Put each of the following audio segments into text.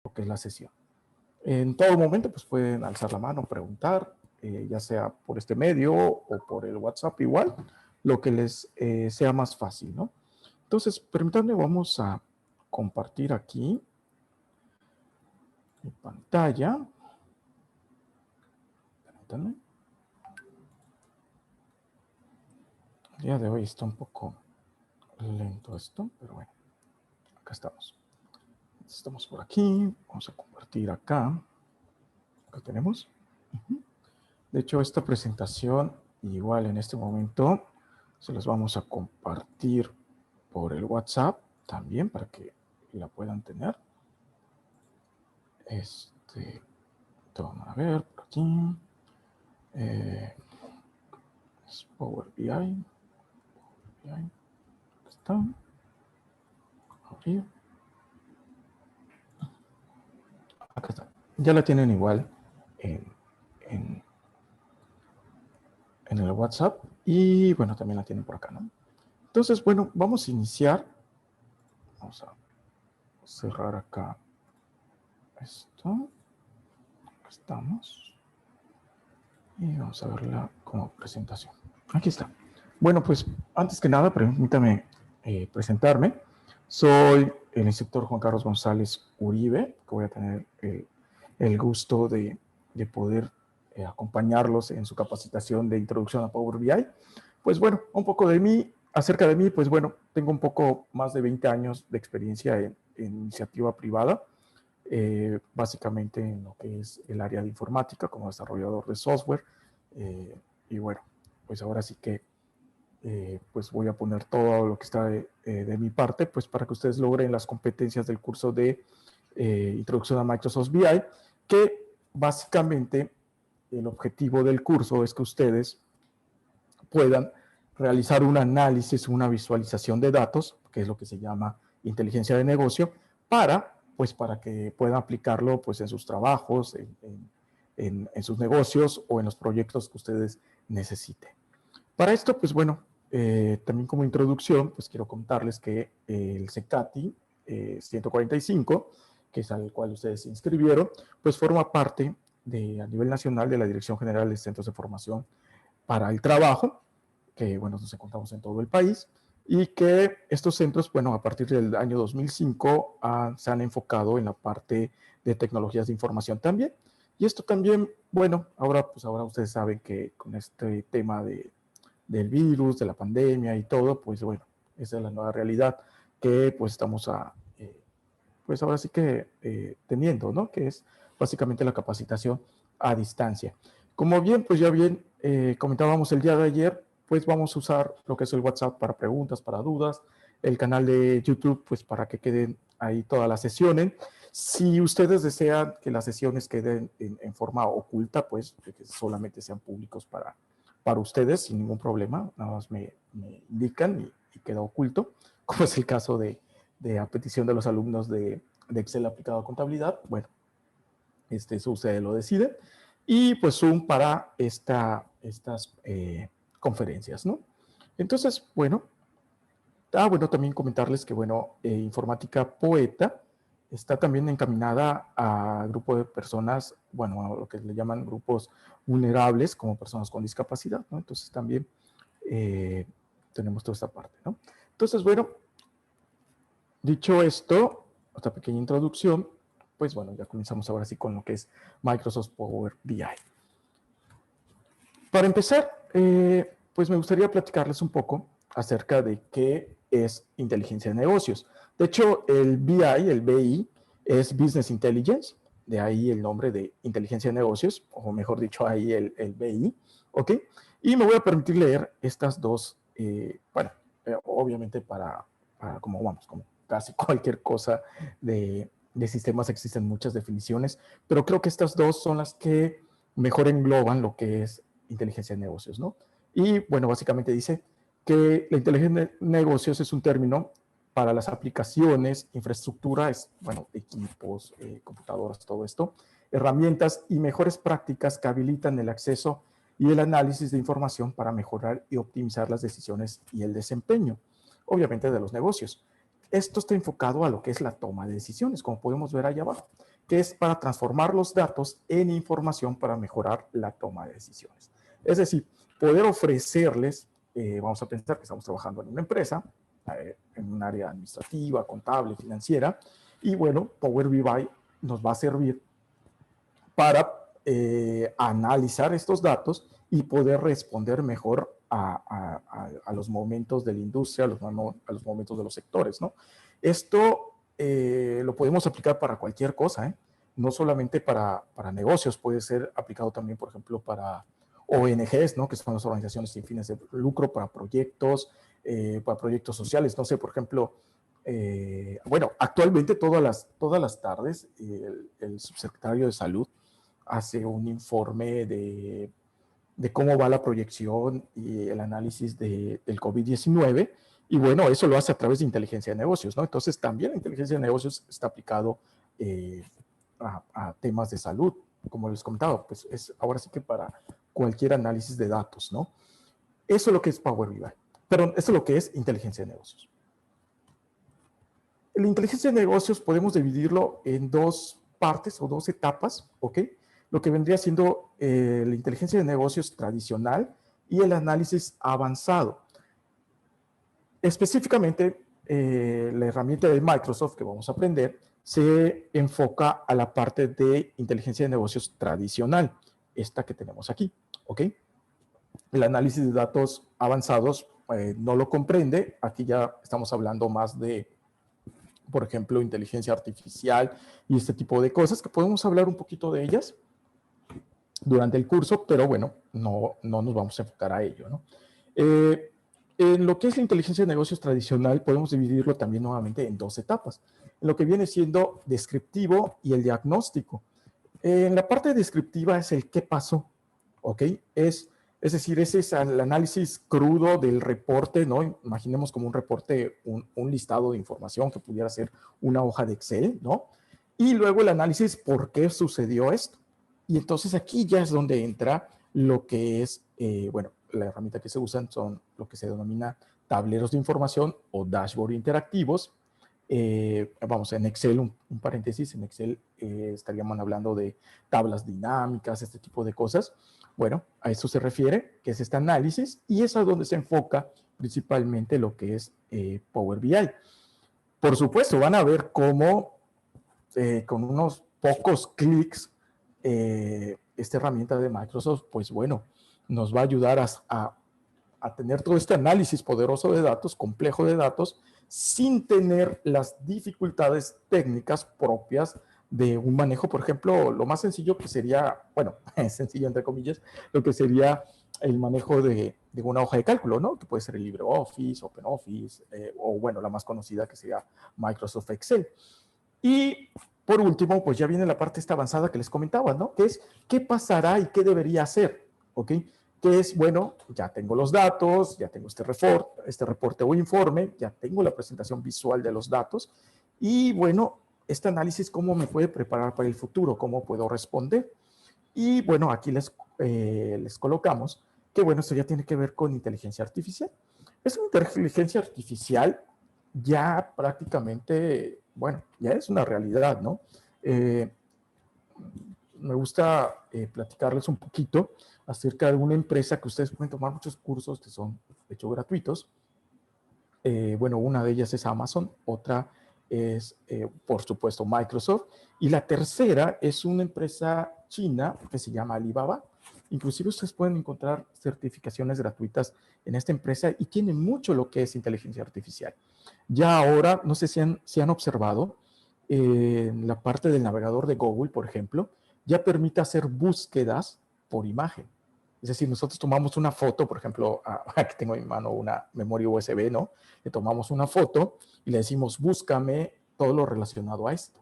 lo que es la sesión. En todo momento, pues pueden alzar la mano, preguntar, ya sea por este medio o por el WhatsApp igual, lo que les sea más fácil, ¿no? Entonces, permítanme, vamos a compartir aquí mi pantalla. Permítanme. El día de hoy está un poco lento esto, pero bueno, acá estamos. Estamos por aquí, vamos a compartir acá. Acá tenemos. De hecho, esta presentación, igual en este momento, se las vamos a compartir por el WhatsApp también para que la puedan tener. Vamos a ver por aquí. Es Power BI. Aquí está. Abrir. Acá está. Ya la tienen igual en el WhatsApp y bueno, también la tienen por acá, ¿no? Entonces, bueno, vamos a iniciar. Vamos a cerrar acá esto. Estamos. Y vamos a verla como presentación. Aquí está. Bueno, pues antes que nada, permítame presentarme. Soy el instructor Juan Carlos González Uribe, que voy a tener el gusto de poder acompañarlos en su capacitación de introducción a Power BI. Pues bueno, un poco de mí, acerca de mí, pues bueno, tengo un poco más de 20 años de experiencia en iniciativa privada, básicamente en lo que es el área de informática como desarrollador de software. Y bueno, pues ahora sí que pues voy a poner todo lo que está de mi parte, pues para que ustedes logren las competencias del curso de Introducción a Microsoft BI, que básicamente el objetivo del curso es que ustedes puedan realizar un análisis, una visualización de datos, que es lo que se llama inteligencia de negocio, para que puedan aplicarlo pues en sus trabajos, en sus negocios o en los proyectos que ustedes necesiten. Para esto, pues bueno, también como introducción, pues quiero contarles que el CECATI 145, que es al cual ustedes se inscribieron, pues forma parte a nivel nacional de la Dirección General de Centros de Formación para el Trabajo, que bueno, nos encontramos en todo el país, y que estos centros, bueno, a partir del año 2005 se han enfocado en la parte de tecnologías de información también. Y esto también, bueno, ahora ustedes saben que con este tema del virus, de la pandemia y todo, pues bueno, esa es la nueva realidad que pues estamos pues ahora sí que teniendo, ¿no? Que es básicamente la capacitación a distancia. Como bien, pues ya bien comentábamos el día de ayer, pues vamos a usar lo que es el WhatsApp para preguntas, para dudas, el canal de YouTube, pues para que queden ahí todas las sesiones. Si ustedes desean que las sesiones queden en forma oculta, pues que solamente sean públicos para ustedes, sin ningún problema, nada más me indican y queda oculto, como es el caso de a petición de los alumnos de Excel aplicado a contabilidad. Bueno, eso ustedes lo deciden. Y pues Zoom para estas conferencias, ¿no? Entonces, bueno, también comentarles que, bueno, Informática Poeta está también encaminada a grupo de personas, bueno, a lo que le llaman grupos vulnerables, como personas con discapacidad, ¿no? Entonces también tenemos toda esta parte, ¿no? Entonces, bueno, dicho esto, esta pequeña introducción, pues bueno, ya comenzamos ahora sí con lo que es Microsoft Power BI. Para empezar, pues me gustaría platicarles un poco acerca de qué es inteligencia de negocios. De hecho, el BI, el BI, es Business Intelligence, de ahí el nombre de inteligencia de negocios, o mejor dicho, ahí el BI, ¿ok? Y me voy a permitir leer estas dos, obviamente para como vamos, como casi cualquier cosa de sistemas existen muchas definiciones, pero creo que estas dos son las que mejor engloban lo que es inteligencia de negocios, ¿no? Y bueno, básicamente dice que la inteligencia de negocios es un término para las aplicaciones, infraestructura, bueno, equipos, computadoras, todo esto, herramientas y mejores prácticas que habilitan el acceso y el análisis de información para mejorar y optimizar las decisiones y el desempeño, obviamente de los negocios. Esto está enfocado a lo que es la toma de decisiones, como podemos ver ahí abajo. que es para transformar los datos en información para mejorar la toma de decisiones. Es decir, poder ofrecerles, vamos a pensar que estamos trabajando en una empresa, en un área administrativa, contable, financiera, y bueno, Power BI nos va a servir para analizar estos datos y poder responder mejor a los momentos de la industria, a los momentos de los sectores, ¿no? Esto lo podemos aplicar para cualquier cosa, ¿eh? No solamente para negocios, puede ser aplicado también, por ejemplo, para ONGs, ¿no? Que son las organizaciones sin fines de lucro, para proyectos sociales. No sé, por ejemplo, bueno, actualmente todas las tardes el subsecretario de Salud hace un informe de cómo va la proyección y el análisis del COVID-19, y bueno, eso lo hace a través de inteligencia de negocios, ¿no? Entonces también la inteligencia de negocios está aplicado a temas de salud, como les comentaba, pues es ahora sí que para cualquier análisis de datos, ¿no? Eso es lo que es Power BI, pero eso es lo que es inteligencia de negocios. La inteligencia de negocios podemos dividirlo en dos partes o dos etapas, ¿ok? Lo que vendría siendo la inteligencia de negocios tradicional y el análisis avanzado. Específicamente, la herramienta de Microsoft que vamos a aprender se enfoca a la parte de inteligencia de negocios tradicional, esta que tenemos aquí, ¿ok? El análisis de datos avanzados no lo comprende. Aquí ya estamos hablando más de, por ejemplo, inteligencia artificial y este tipo de cosas, que podemos hablar un poquito de ellas durante el curso, pero bueno, no nos vamos a enfocar a ello, ¿no? En lo que es la inteligencia de negocios tradicional, podemos dividirlo también nuevamente en dos etapas, en lo que viene siendo descriptivo y el diagnóstico. En la parte descriptiva es el qué pasó, ¿ok? Es decir, ese es el análisis crudo del reporte, ¿no? Imaginemos como un reporte, un listado de información que pudiera ser una hoja de Excel, ¿no? Y luego el análisis por qué sucedió esto. Y entonces aquí ya es donde entra lo que es, bueno, la herramienta que se usan son lo que se denomina tableros de información o dashboard interactivos. Vamos, en Excel, un paréntesis, en Excel estaríamos hablando de tablas dinámicas, este tipo de cosas. Bueno, a eso se refiere, que es este análisis, y es a donde se enfoca principalmente lo que es Power BI. Por supuesto, van a ver cómo con unos pocos clics esta herramienta de Microsoft, pues bueno, nos va a ayudar a tener todo este análisis poderoso de datos, complejo de datos, sin tener las dificultades técnicas propias de un manejo. Por ejemplo, lo más sencillo que sería, bueno, sencillo entre comillas, lo que sería el manejo de una hoja de cálculo, ¿no? Que puede ser el LibreOffice, OpenOffice, o bueno, la más conocida que sería Microsoft Excel. Y por último, pues ya viene la parte esta avanzada que les comentaba, ¿no? Que es qué pasará y qué debería hacer, ¿ok? Que es, bueno, ya tengo los datos, ya tengo este reporte o informe, ya tengo la presentación visual de los datos y, bueno, este análisis, ¿cómo me puede preparar para el futuro? ¿Cómo puedo responder? Y, bueno, aquí les colocamos que, bueno, esto ya tiene que ver con inteligencia artificial. Es una inteligencia artificial ya prácticamente, bueno, ya es una realidad, ¿no? Me gusta platicarles un poquito acerca de una empresa que ustedes pueden tomar muchos cursos que son, de hecho, gratuitos. Bueno, una de ellas es Amazon, otra es, por supuesto, Microsoft, y la tercera es una empresa china que se llama Alibaba. Inclusive ustedes pueden encontrar certificaciones gratuitas en esta empresa y tiene mucho lo que es inteligencia artificial. Ya ahora, no sé si han observado, en la parte del navegador de Google, por ejemplo, ya permite hacer búsquedas por imagen. Es decir, nosotros tomamos una foto, por ejemplo, aquí tengo en mi mano una memoria USB, ¿no? Le tomamos una foto y le decimos, búscame todo lo relacionado a esto.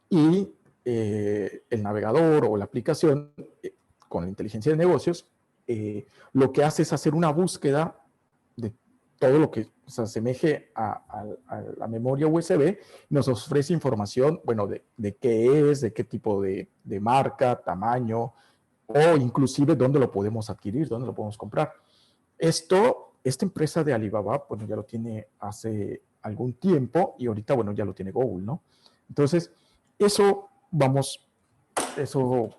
Y el navegador o la aplicación, con la inteligencia de negocios, lo que hace es hacer una búsqueda de todo lo que se asemeje a la memoria USB, nos ofrece información, bueno, de qué es, de qué tipo de marca, tamaño, o inclusive dónde lo podemos adquirir, dónde lo podemos comprar. Esta empresa de Alibaba, bueno, ya lo tiene hace algún tiempo y ahorita, bueno, ya lo tiene Google, ¿no? Entonces, eso vamos, eso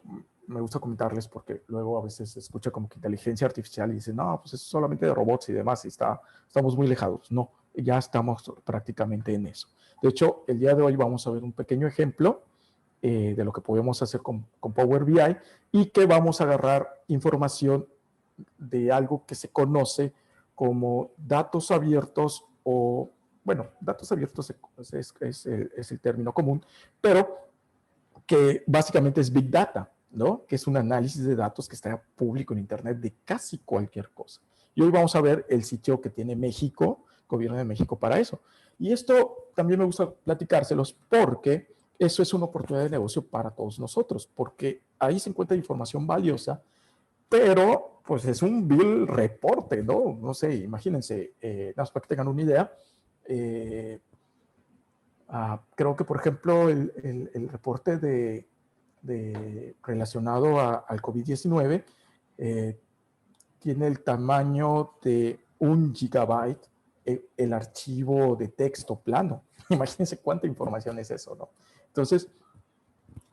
me gusta comentarles porque luego a veces se escucha como que inteligencia artificial y dicen, no, pues es solamente de robots y demás, y estamos muy alejados. No, ya estamos prácticamente en eso. De hecho, el día de hoy vamos a ver un pequeño ejemplo de lo que podemos hacer con Power BI y que vamos a agarrar información de algo que se conoce como datos abiertos o, bueno, datos abiertos es el término común, pero que básicamente es Big Data, ¿no? Que es un análisis de datos que está público en Internet de casi cualquier cosa. Y hoy vamos a ver el sitio que tiene México, Gobierno de México, para eso. Y esto también me gusta platicárselos porque eso es una oportunidad de negocio para todos nosotros, porque ahí se encuentra información valiosa, pero pues es un vil reporte, ¿no? No sé, imagínense, nada más para que tengan una idea. Creo que, por ejemplo, el reporte relacionado al COVID-19 tiene el tamaño de 1 GB el archivo de texto plano. Imagínense cuánta información es eso, ¿no? Entonces,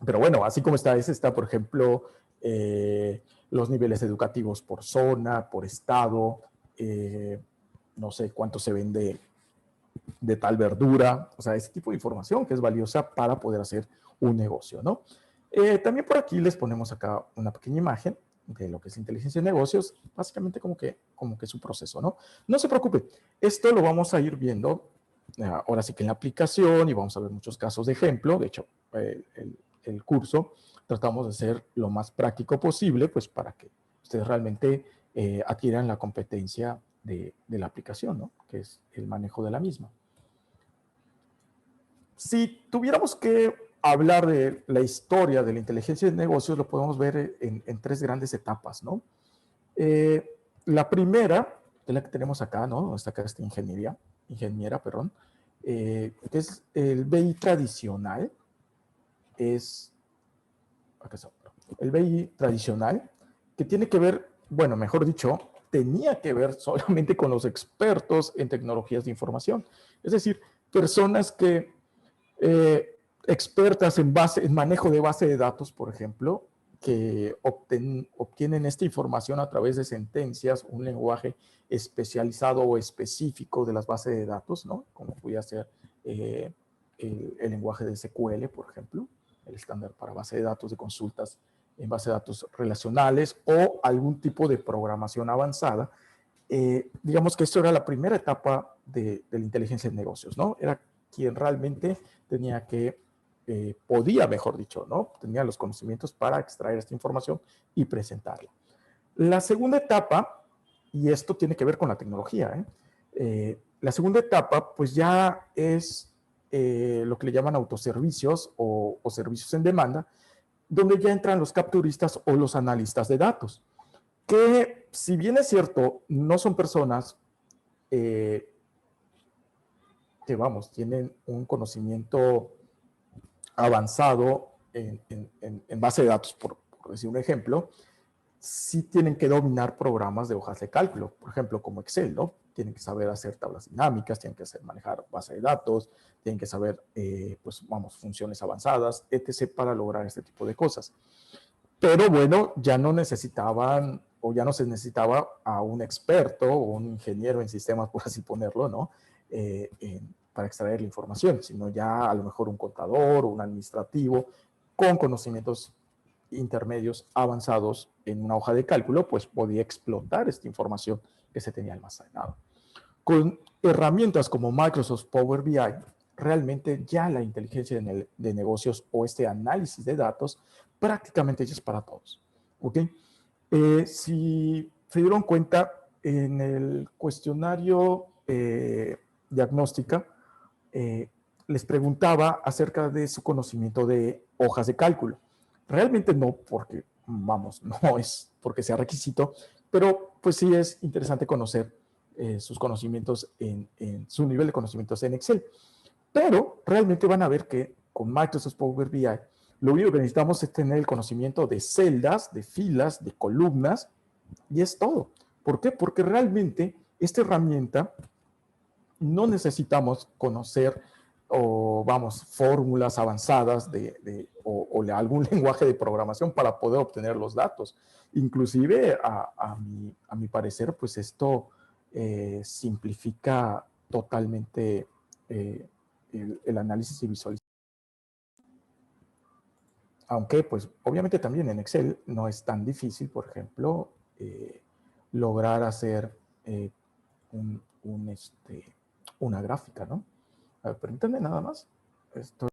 pero bueno, así como está, por ejemplo, los niveles educativos por zona, por estado, no sé cuánto se vende de tal verdura, o sea, ese tipo de información que es valiosa para poder hacer un negocio, ¿no? También por aquí les ponemos acá una pequeña imagen de lo que es inteligencia de negocios, básicamente como que su proceso, ¿no? No se preocupe, esto lo vamos a ir viendo ahora sí que en la aplicación y vamos a ver muchos casos de ejemplo. De hecho, el curso tratamos de ser lo más práctico posible, pues para que ustedes realmente adquieran la competencia de la aplicación, ¿no? Que es el manejo de la misma. Si tuviéramos que hablar de la historia de la inteligencia de negocios, lo podemos ver en 3 grandes etapas, ¿no? La primera, es la que tenemos acá, ¿no? Está acá esta ingeniera, perdón, que es el BI tradicional, el BI tradicional, que tiene que ver, bueno, mejor dicho, tenía que ver solamente con los expertos en tecnologías de información. Es decir, personas que expertas en manejo de base de datos, por ejemplo, que obtienen esta información a través de sentencias, un lenguaje especializado o específico de las bases de datos, ¿no? Como podría ser el lenguaje de SQL, por ejemplo, el estándar para base de datos de consultas en base de datos relacionales o algún tipo de programación avanzada. Digamos que esto era la primera etapa de la inteligencia de negocios, ¿no? Era quien realmente tenía que, podía, mejor dicho, ¿no? Tenía los conocimientos para extraer esta información y presentarla. La segunda etapa, y esto tiene que ver con la tecnología, la segunda etapa, pues ya es lo que le llaman autoservicios o servicios en demanda, donde ya entran los capturistas o los analistas de datos, que si bien es cierto, no son personas que, vamos, tienen un conocimiento avanzado en base de datos, por decir un ejemplo, sí tienen que dominar programas de hojas de cálculo, por ejemplo, como Excel, ¿no? Tienen que saber hacer tablas dinámicas, tienen que manejar base de datos, tienen que saber, pues, vamos, funciones avanzadas, etc., para lograr este tipo de cosas. Pero bueno, ya no necesitaban o ya no se necesitaba a un experto o un ingeniero en sistemas, por así ponerlo, ¿no? Para extraer la información, sino ya a lo mejor un contador o un administrativo con conocimientos intermedios avanzados en una hoja de cálculo, pues podía explotar esta información que se tenía almacenada. Con herramientas como Microsoft Power BI, realmente ya la inteligencia de negocios o este análisis de datos prácticamente ya es para todos. ¿Ok? Si se dieron cuenta, en el cuestionario diagnóstica, les preguntaba acerca de su conocimiento de hojas de cálculo. Realmente no porque, vamos, no es porque sea requisito, pero pues sí es interesante conocer sus conocimientos en su nivel de conocimientos en Excel. Pero realmente van a ver que con Microsoft Power BI, lo único que necesitamos es tener el conocimiento de celdas, de filas, de columnas, y es todo. ¿Por qué? Porque realmente esta herramienta no necesitamos conocer o vamos, fórmulas avanzadas o algún lenguaje de programación para poder obtener los datos. Inclusive, a mi parecer, pues esto simplifica totalmente el análisis y visualización. Aunque, pues, obviamente también en Excel no es tan difícil, por ejemplo, lograr hacer una gráfica, ¿no? A ver, permítanme nada más. Esto.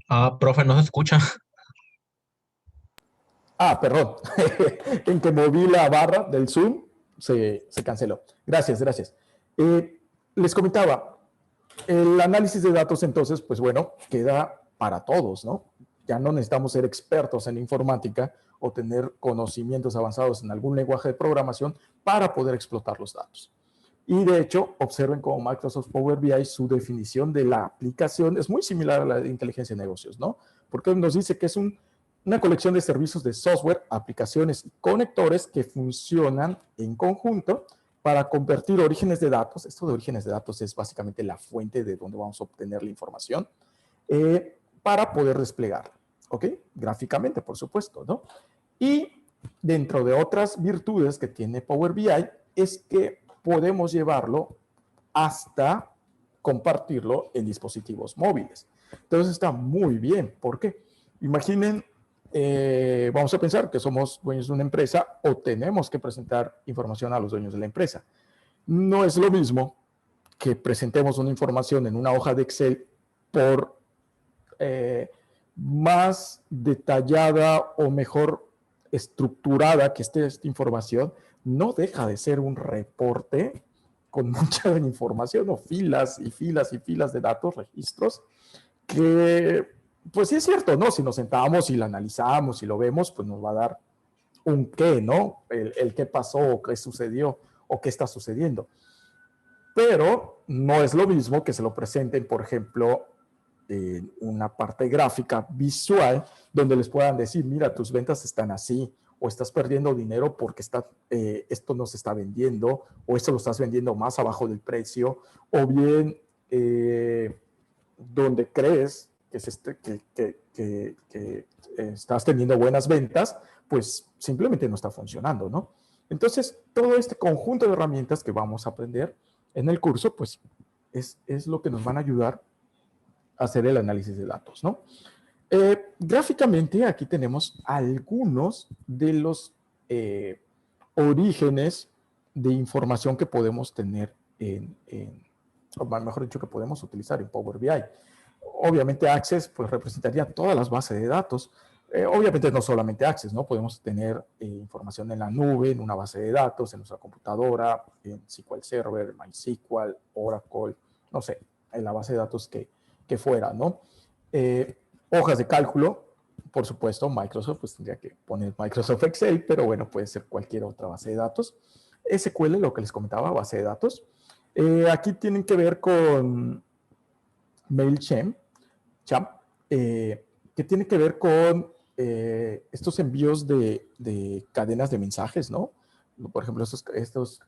Ah, profe, no se escucha. Ah, perdón. En que moví la barra del Zoom, se canceló. Gracias, gracias. Les comentaba, el análisis de datos, entonces, pues bueno, queda para todos, ¿no? Ya no necesitamos ser expertos en informática o tener conocimientos avanzados en algún lenguaje de programación para poder explotar los datos. Y de hecho, observen cómo Microsoft Power BI, su definición de la aplicación es muy similar a la de inteligencia de negocios, ¿no? Porque nos dice que es una colección de servicios de software, aplicaciones y conectores que funcionan en conjunto para convertir orígenes de datos. Esto de orígenes de datos es básicamente la fuente de donde vamos a obtener la información para poder desplegarla, ¿ok? Gráficamente, por supuesto, ¿no? Y dentro de otras virtudes que tiene Power BI es que podemos llevarlo hasta compartirlo en dispositivos móviles. Entonces está muy bien. ¿Por qué? Imaginen, vamos a pensar que somos dueños de una empresa o tenemos que presentar información a los dueños de la empresa. No es lo mismo que presentemos una información en una hoja de Excel por más detallada o mejor estructurada que esté esta información, no deja de ser un reporte con mucha información o filas y filas y filas de datos, registros, que pues sí es cierto, ¿no? Si nos sentamos y lo analizamos y lo vemos, pues nos va a dar un qué, ¿no? El qué pasó o qué sucedió o qué está sucediendo. Pero no es lo mismo que se lo presenten, por ejemplo, en una parte gráfica visual donde les puedan decir, mira, tus ventas están así, o estás perdiendo dinero porque esto no se está vendiendo, o esto lo estás vendiendo más abajo del precio, o bien donde crees que estás teniendo buenas ventas, pues simplemente no está funcionando, ¿no? Entonces, todo este conjunto de herramientas que vamos a aprender en el curso, pues es lo que nos van a ayudar a hacer el análisis de datos, ¿no? Gráficamente, aquí tenemos algunos de los orígenes de información que podemos tener o mejor dicho, que podemos utilizar en Power BI. Obviamente Access pues representaría todas las bases de datos. Obviamente no solamente Access, ¿no? Podemos tener información en la nube, en una base de datos, en nuestra computadora, en SQL Server, MySQL, Oracle, no sé, en la base de datos que fuera, ¿no? Hojas de cálculo, por supuesto, Microsoft, pues tendría que poner Microsoft Excel, pero bueno, puede ser cualquier otra base de datos. SQL, lo que les comentaba, base de datos. Aquí tienen que ver con MailChimp, que tiene que ver con estos envíos de cadenas de mensajes, ¿no? Por ejemplo, estos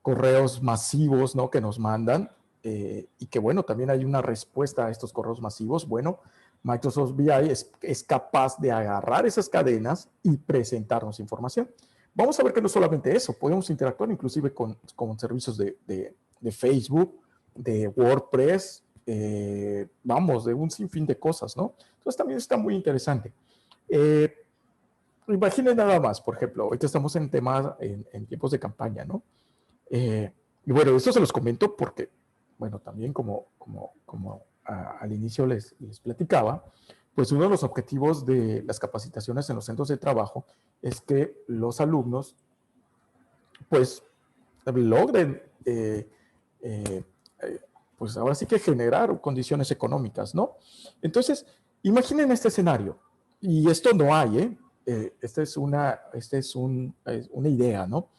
correos masivos, ¿no? Que nos mandan y que, bueno, también hay una respuesta a estos correos masivos. Bueno, Microsoft BI es capaz de agarrar esas cadenas y presentarnos información. Vamos a ver que no solamente eso, podemos interactuar inclusive con servicios de Facebook, de WordPress, vamos, de un sinfín de cosas, ¿no? Entonces también está muy interesante. Imaginen nada más, por ejemplo, ahorita estamos en temas, en tiempos de campaña, ¿no? Y bueno, esto se los comento porque, bueno, también como al inicio les platicaba, pues uno de los objetivos de las capacitaciones en los centros de trabajo es que los alumnos, pues, logren pues ahora sí que generar condiciones económicas, ¿no? Entonces, imaginen este escenario, y esto no hay, ¿eh? Esta es una idea, ¿no?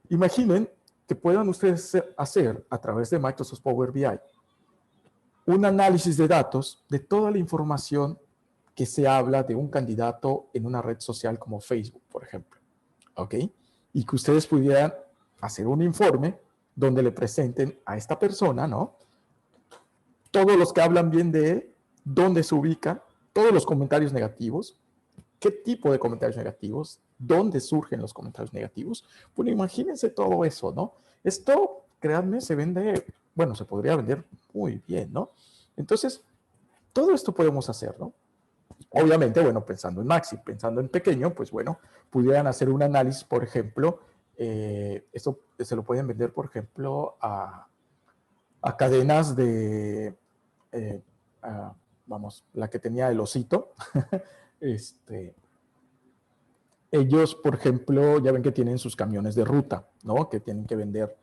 Imaginen que puedan ustedes hacer a través de Microsoft Power BI un análisis de datos de toda la información que se habla de un candidato en una red social como Facebook, por ejemplo, ¿ok? Y que ustedes pudieran hacer un informe donde le presenten a esta persona, ¿no? Todos los que hablan bien de él, dónde se ubica, todos los comentarios negativos, qué tipo de comentarios negativos, dónde surgen los comentarios negativos. Bueno, imagínense todo eso, ¿no? Esto, créanme, se vende, bueno, se podría vender muy bien, ¿no? Entonces, todo esto podemos hacer, ¿no? Obviamente, bueno, pensando en Maxi, pensando en pequeño, pues bueno, pudieran hacer un análisis, por ejemplo, esto se lo pueden vender, por ejemplo, a cadenas de, eh, vamos, la que tenía el osito, ellos, por ejemplo, ya ven que tienen sus camiones de ruta, ¿no? Que tienen que vender,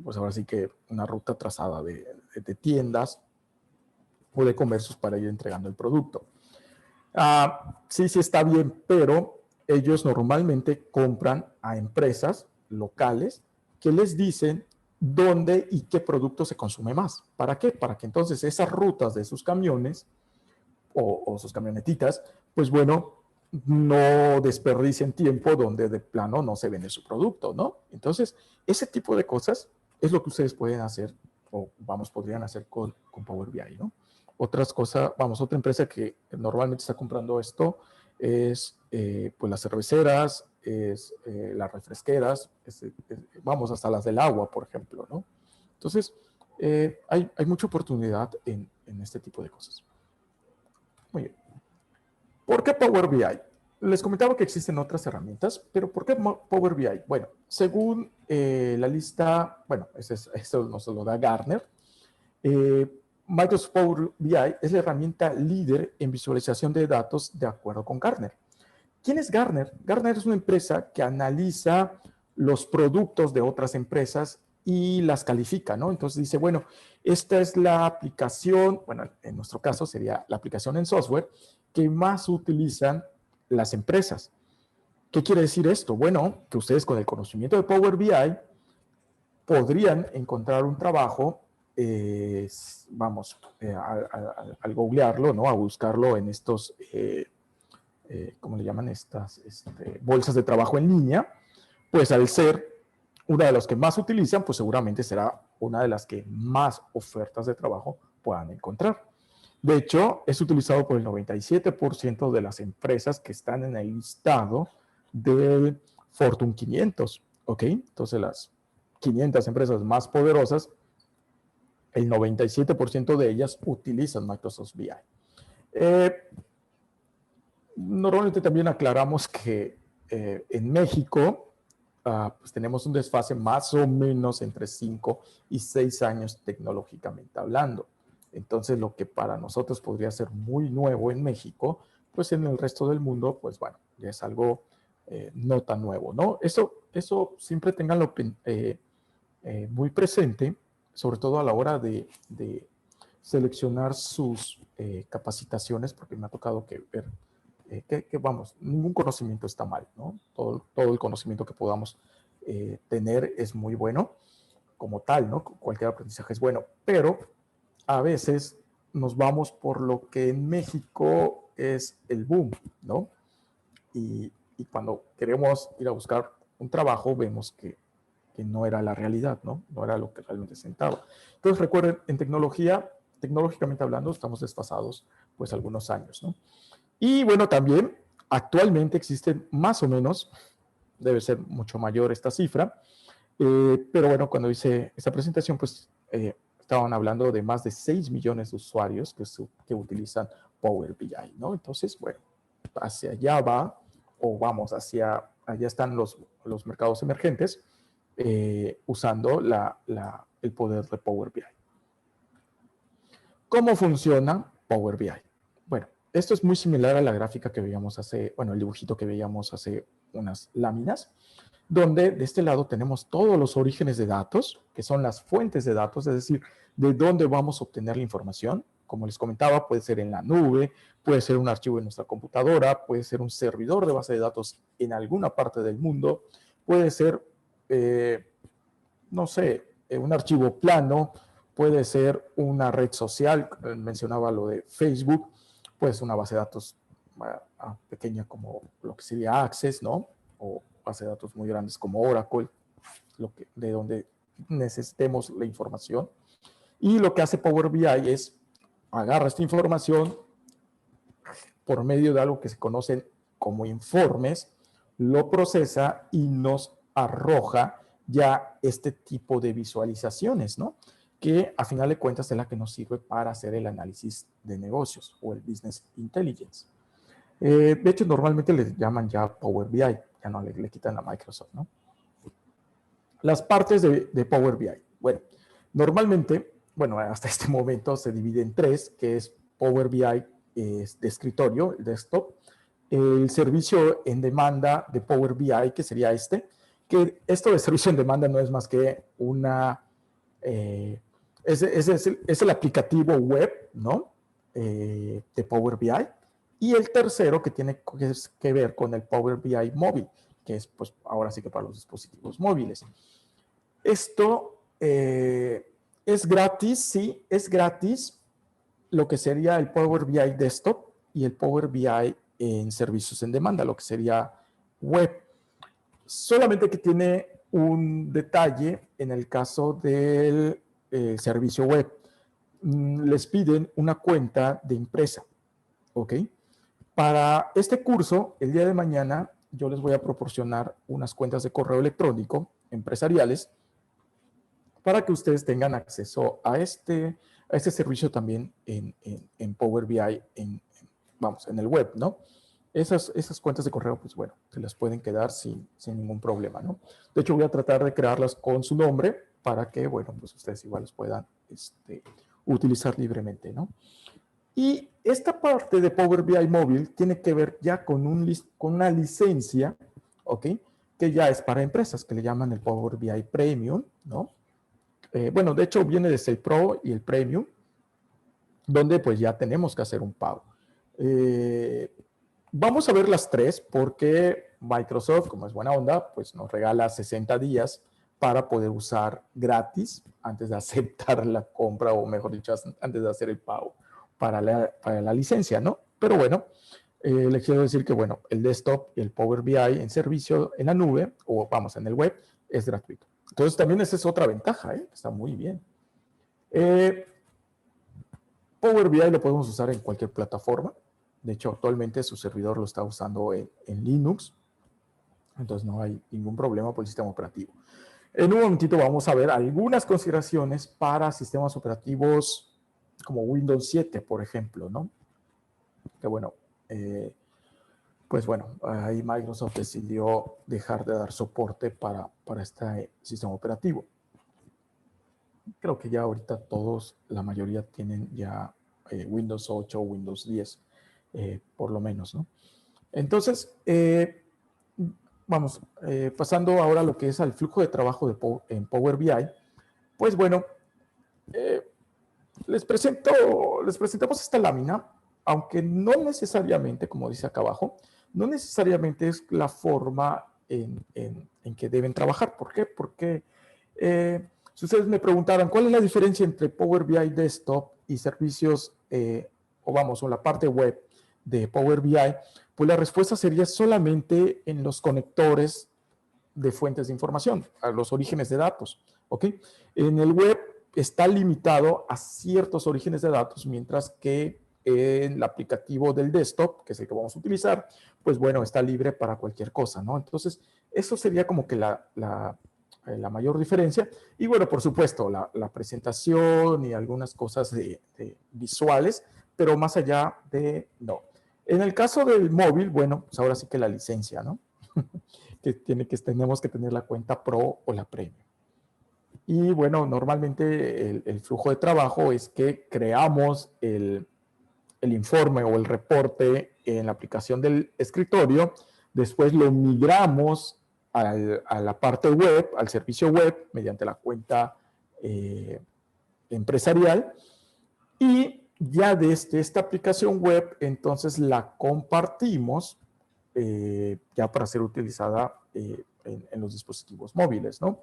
pues ahora sí que una ruta trazada de tiendas o de comercios para ir entregando el producto. Sí, sí está bien, pero ellos normalmente compran a empresas locales que les dicen dónde y qué producto se consume más. ¿Para qué? Para que entonces esas rutas de sus camiones o sus camionetitas, pues bueno, no desperdicien tiempo donde de plano no se vende su producto, ¿no? Entonces, ese tipo de cosas es lo que ustedes pueden hacer o vamos, podrían hacer con Power BI, ¿no? Otras cosas, vamos, otra empresa que normalmente está comprando esto es pues las cerveceras, es las refresqueras, vamos, hasta las del agua, por ejemplo, ¿no? Entonces, hay mucha oportunidad en este tipo de cosas. Muy bien. ¿Por qué Power BI? Les comentaba que existen otras herramientas, pero ¿por qué Power BI? Bueno, según la lista, bueno, eso nos lo da Gartner, Microsoft Power BI es la herramienta líder en visualización de datos de acuerdo con Gartner. ¿Quién es Gartner? Gartner es una empresa que analiza los productos de otras empresas y las califica, ¿no? Entonces dice, bueno, esta es la aplicación, bueno, en nuestro caso sería la aplicación en software que más utilizan las empresas. ¿Qué quiere decir esto? Bueno, que ustedes con el conocimiento de Power BI podrían encontrar un trabajo, vamos, al googlearlo, ¿no? A buscarlo en estos, ¿cómo le llaman estas? Bolsas de trabajo en línea, pues al ser una de las que más utilizan, pues seguramente será una de las que más ofertas de trabajo puedan encontrar. De hecho, es utilizado por el 97% de las empresas que están en el listado del Fortune 500, ¿ok? Entonces, las 500 empresas más poderosas, el 97% de ellas utilizan Microsoft BI. Normalmente también aclaramos que en México pues tenemos un desfase más o menos entre 5 y 6 años tecnológicamente hablando. Entonces, lo que para nosotros podría ser muy nuevo en México, pues en el resto del mundo, pues bueno, ya es algo no tan nuevo, ¿no? Eso siempre tenganlo muy presente, sobre todo a la hora de seleccionar sus capacitaciones, porque me ha tocado ver que, vamos, ningún conocimiento está mal, ¿no? Todo el conocimiento que podamos tener es muy bueno como tal, ¿no? Cualquier aprendizaje es bueno, pero a veces nos vamos por lo que en México es el boom, ¿no? Y cuando queremos ir a buscar un trabajo, vemos que no era la realidad, ¿no? No era lo que realmente sentaba. Entonces, recuerden, en tecnología, tecnológicamente hablando, estamos desfasados pues algunos años, ¿no? Y bueno, también actualmente existen más o menos, debe ser mucho mayor esta cifra, pero bueno, cuando hice esta presentación, pues estaban hablando de más de 6 millones de usuarios que utilizan Power BI, ¿no? Entonces, bueno, hacia allá va, o vamos, hacia allá están los mercados emergentes usando el poder de Power BI. ¿Cómo funciona Power BI? Bueno, esto es muy similar a la gráfica que veíamos el dibujito que veíamos hace unas láminas, donde de este lado tenemos todos los orígenes de datos, que son las fuentes de datos, es decir, de dónde vamos a obtener la información. Como les comentaba, puede ser en la nube, puede ser un archivo en nuestra computadora, puede ser un servidor de base de datos en alguna parte del mundo, puede ser, no sé, un archivo plano, puede ser una red social, mencionaba lo de Facebook, puede ser una base de datos pequeña como lo que sería Access, ¿no? O base de datos muy grandes como Oracle, de donde necesitemos la información. Y lo que hace Power BI es agarra esta información por medio de algo que se conocen como informes, lo procesa y nos arroja ya este tipo de visualizaciones, ¿no? Que a final de cuentas es la que nos sirve para hacer el análisis de negocios o el business intelligence. De hecho, normalmente le llaman ya Power BI, ya no le quitan a Microsoft, ¿no? Las partes de Power BI. Bueno, normalmente, hasta este momento se divide en tres, que es Power BI de escritorio, el desktop, el servicio en demanda de Power BI, que sería que esto de servicio en demanda no es más que es el aplicativo web, ¿no? De Power BI. Y el tercero que tiene que ver con el Power BI móvil, que es pues ahora sí que para los dispositivos móviles. Esto es gratis, sí, es gratis lo que sería el Power BI Desktop y el Power BI en servicios en demanda, lo que sería web. Solamente que tiene un detalle en el caso del servicio web. Les piden una cuenta de empresa, ¿ok? Para este curso, el día de mañana, yo les voy a proporcionar unas cuentas de correo electrónico empresariales para que ustedes tengan acceso a este servicio también en Power BI, en el web, ¿no? Esas cuentas de correo, pues bueno, se las pueden quedar sin ningún problema, ¿no? De hecho, voy a tratar de crearlas con su nombre para que, bueno, pues ustedes igual las puedan utilizar libremente, ¿no? Y esta parte de Power BI móvil tiene que ver ya con una licencia, ¿ok? Que ya es para empresas, que le llaman el Power BI Premium, ¿no? De hecho viene desde el Pro y el Premium, donde pues ya tenemos que hacer un pago. Vamos a ver las tres porque Microsoft, como es buena onda, pues nos regala 60 días para poder usar gratis antes de aceptar la compra, o mejor dicho, antes de hacer el pago para la licencia, ¿no? Pero bueno, les quiero decir que, bueno, el desktop y el Power BI en servicio en la nube, o vamos, en el web, es gratuito. Entonces también esa es otra ventaja, está muy bien. Power BI lo podemos usar en cualquier plataforma. De hecho, actualmente su servidor lo está usando en Linux. Entonces no hay ningún problema por el sistema operativo. En un momentito vamos a ver algunas consideraciones para sistemas operativos como Windows 7, por ejemplo, ¿no? Que bueno, pues bueno, ahí Microsoft decidió dejar de dar soporte para este sistema operativo. Creo que ya ahorita todos, la mayoría tienen ya Windows 8 o Windows 10, por lo menos, ¿no? Entonces, pasando ahora a lo que es al flujo de trabajo en Power BI, pues bueno, les presentamos esta lámina, aunque no necesariamente, como dice acá abajo, no necesariamente es la forma en que deben trabajar. ¿Por qué? Porque si ustedes me preguntaran cuál es la diferencia entre Power BI Desktop y servicios, o la parte web de Power BI, pues la respuesta sería solamente en los conectores de fuentes de información, a los orígenes de datos, ¿ok? En el web está limitado a ciertos orígenes de datos, mientras que en el aplicativo del desktop, que es el que vamos a utilizar, pues bueno, está libre para cualquier cosa, ¿no? Entonces, eso sería como que la mayor diferencia. Y bueno, por supuesto, la presentación y algunas cosas visuales, pero más allá de no. En el caso del móvil, bueno, pues ahora sí que la licencia, ¿no? que tenemos que tener la cuenta Pro o la Premium. Y bueno, normalmente el flujo de trabajo es que creamos el el informe o el reporte en la aplicación del escritorio, después lo migramos a la parte web, al servicio web, mediante la cuenta empresarial, y ya desde esta aplicación web, entonces la compartimos ya para ser utilizada en los dispositivos móviles, ¿no?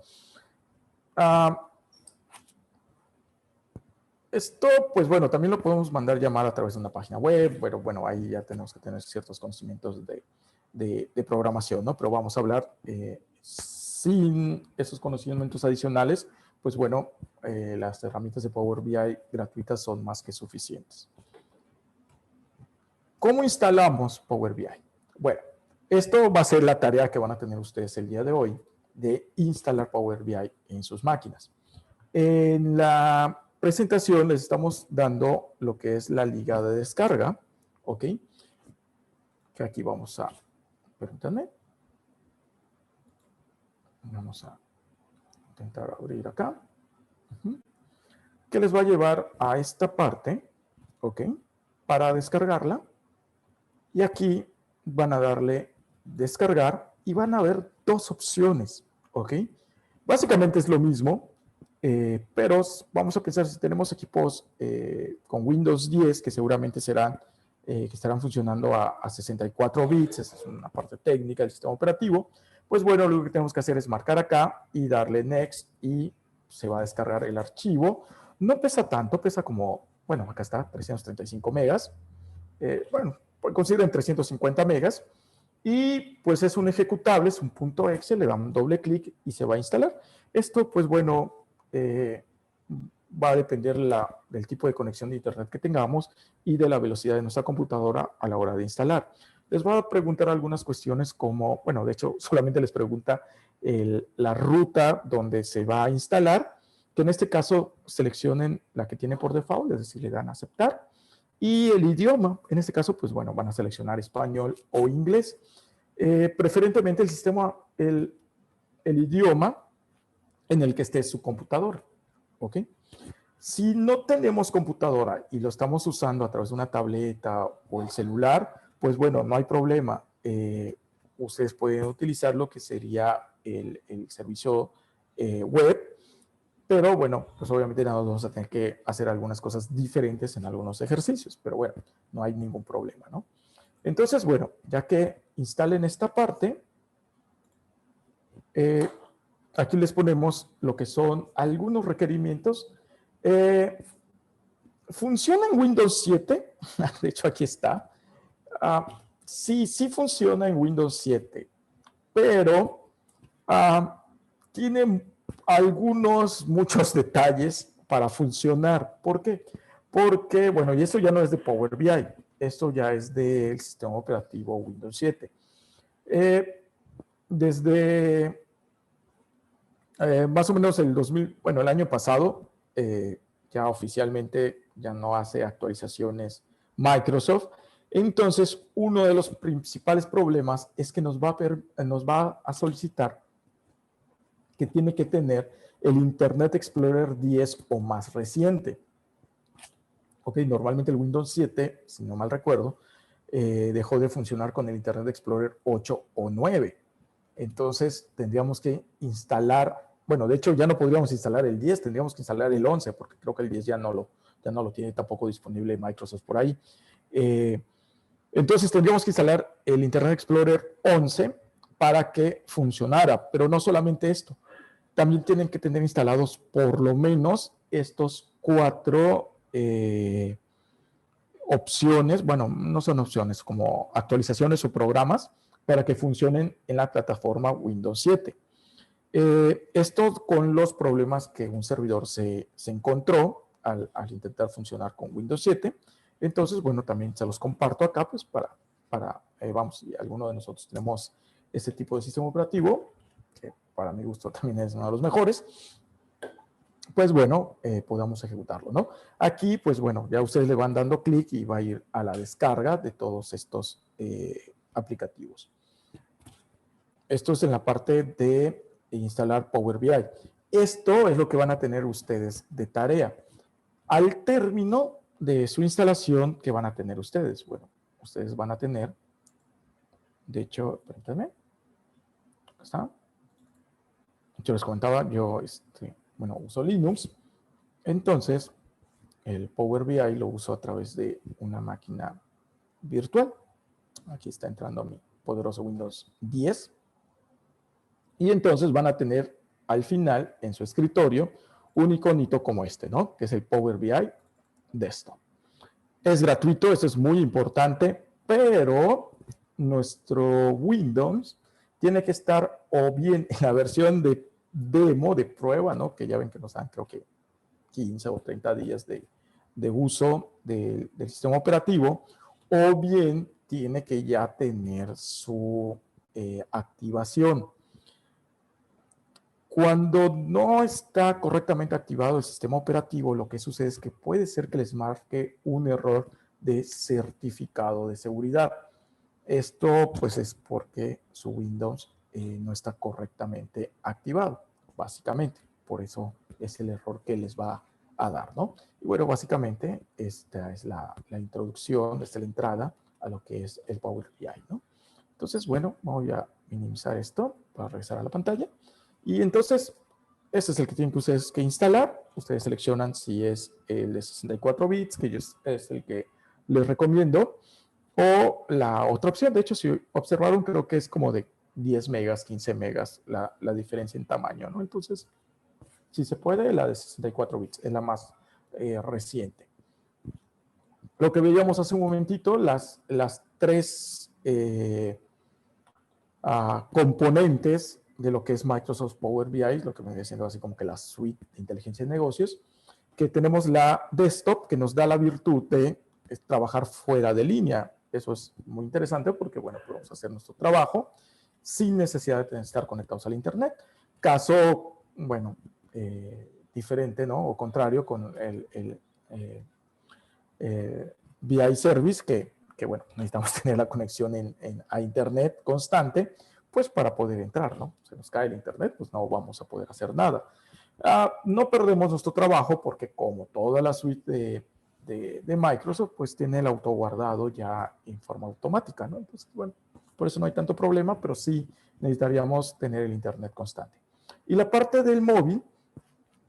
Esto, pues bueno, también lo podemos mandar llamar a través de una página web, pero bueno, ahí ya tenemos que tener ciertos conocimientos de programación, ¿no? Pero vamos a hablar sin esos conocimientos adicionales, pues bueno, las herramientas de Power BI gratuitas son más que suficientes. ¿Cómo instalamos Power BI? Bueno, esto va a ser la tarea que van a tener ustedes el día de hoy, de instalar Power BI en sus máquinas. En la presentación les estamos dando lo que es la liga de descarga, ¿ok? Que aquí vamos a, permítanme, vamos a intentar abrir acá, que les va a llevar a esta parte, ¿ok? Para descargarla, y aquí van a darle descargar y van a ver dos opciones, ¿ok? Básicamente es lo mismo, pero vamos a pensar si tenemos equipos con Windows 10 que seguramente serán, que estarán funcionando a 64 bits, esa es una parte técnica del sistema operativo, pues bueno, lo que tenemos que hacer es marcar acá y darle Next y se va a descargar el archivo. No pesa tanto, pesa como, bueno, acá está, 335 megas, bueno, consideren 350 megas, y pues es un ejecutable, es un punto .exe, le dan un doble clic y se va a instalar. Esto, pues bueno, va a depender del tipo de conexión de internet que tengamos y de la velocidad de nuestra computadora a la hora de instalar. Les voy a preguntar algunas cuestiones como, bueno, de hecho, solamente les pregunta la ruta donde se va a instalar, que en este caso seleccionen la que tiene por default, es decir, le dan a aceptar. Y el idioma, en este caso, pues bueno, van a seleccionar español o inglés. Preferentemente el sistema, el idioma en el que esté su computadora, ¿ok? Si no tenemos computadora y lo estamos usando a través de una tableta o el celular, pues bueno, no hay problema. Ustedes pueden utilizar lo que sería el servicio web, pero bueno, pues obviamente nada, vamos a tener que hacer algunas cosas diferentes en algunos ejercicios, pero bueno, no hay ningún problema, ¿no? Entonces, bueno, ya que instalen esta parte, aquí les ponemos lo que son algunos requerimientos. ¿Funciona en Windows 7? De hecho, aquí está. Sí, sí funciona en Windows 7, pero tiene muchos detalles para funcionar. ¿Por qué? Porque, bueno, y esto ya no es de Power BI, esto ya es del sistema operativo Windows 7. Desde más o menos el 2000, bueno, el año pasado, ya oficialmente ya no hace actualizaciones Microsoft. Entonces, uno de los principales problemas es que nos va a solicitar que tiene que tener el Internet Explorer 10 o más reciente. Ok, normalmente el Windows 7, si no mal recuerdo, dejó de funcionar con el Internet Explorer 8 o 9. Entonces, tendríamos que instalar, bueno, de hecho ya no podríamos instalar el 10, tendríamos que instalar el 11, porque creo que el 10 ya no lo tiene tampoco disponible Microsoft por ahí. Entonces, tendríamos que instalar el Internet Explorer 11 para que funcionara, pero no solamente esto. También tienen que tener instalados por lo menos estos 4 opciones, bueno, no son opciones, como actualizaciones o programas para que funcionen en la plataforma Windows 7. Esto con los problemas que un servidor se encontró al intentar funcionar con Windows 7. Entonces, bueno, también se los comparto acá, pues vamos, si alguno de nosotros tenemos este tipo de sistema operativo, que para mi gusto también es uno de los mejores, pues bueno, podamos ejecutarlo, ¿no? Aquí, pues bueno, ya ustedes le van dando clic y va a ir a la descarga de todos estos aplicativos. Esto es en la parte de instalar Power BI. Esto es lo que van a tener ustedes de tarea. Al término, de su instalación que van a tener ustedes. Bueno, ustedes van a tener, de hecho, permítanme, acá está. Yo les comentaba, yo bueno, uso Linux, entonces el Power BI lo uso a través de una máquina virtual. Aquí está entrando mi poderoso Windows 10. Y entonces van a tener al final en su escritorio un iconito como este, ¿no? Que es el Power BI Desktop. Es gratuito, eso es muy importante, pero nuestro Windows tiene que estar o bien en la versión de demo, de prueba, ¿no? Que ya ven que nos dan creo que 15 o 30 días de uso del sistema operativo, o bien tiene que ya tener su activación. Cuando no está correctamente activado el sistema operativo, lo que sucede es que puede ser que les marque un error de certificado de seguridad. Esto pues es porque su Windows no está correctamente activado, básicamente. Por eso es el error que les va a dar, ¿no? Y bueno, básicamente esta es la introducción, esta es la entrada a lo que es el Power BI, ¿no? Entonces, bueno, voy a minimizar esto para regresar a la pantalla. Y entonces, este es el que tienen que ustedes que instalar. Ustedes seleccionan si es el de 64 bits, que es el que les recomiendo, o la otra opción. De hecho, si observaron, creo que es como de 10 megas, 15 megas la diferencia en tamaño, ¿no? Entonces, si se puede, la de 64 bits es la más reciente. Lo que veíamos hace un momentito, las tres componentes de lo que es Microsoft Power BI, lo que me viene siendo así como que la suite de inteligencia de negocios, que tenemos la desktop que nos da la virtud de trabajar fuera de línea. Eso es muy interesante porque, bueno, podemos hacer nuestro trabajo sin necesidad de estar conectados al internet. Caso, bueno, diferente, ¿no? O contrario con el BI Service, que, bueno, necesitamos tener la conexión a internet constante, pues para poder entrar, ¿no? Se nos cae el internet, pues no vamos a poder hacer nada. No perdemos nuestro trabajo porque como toda la suite de Microsoft, pues tiene el autoguardado ya en forma automática, ¿no? Entonces, bueno, por eso no hay tanto problema, pero sí necesitaríamos tener el internet constante. Y la parte del móvil,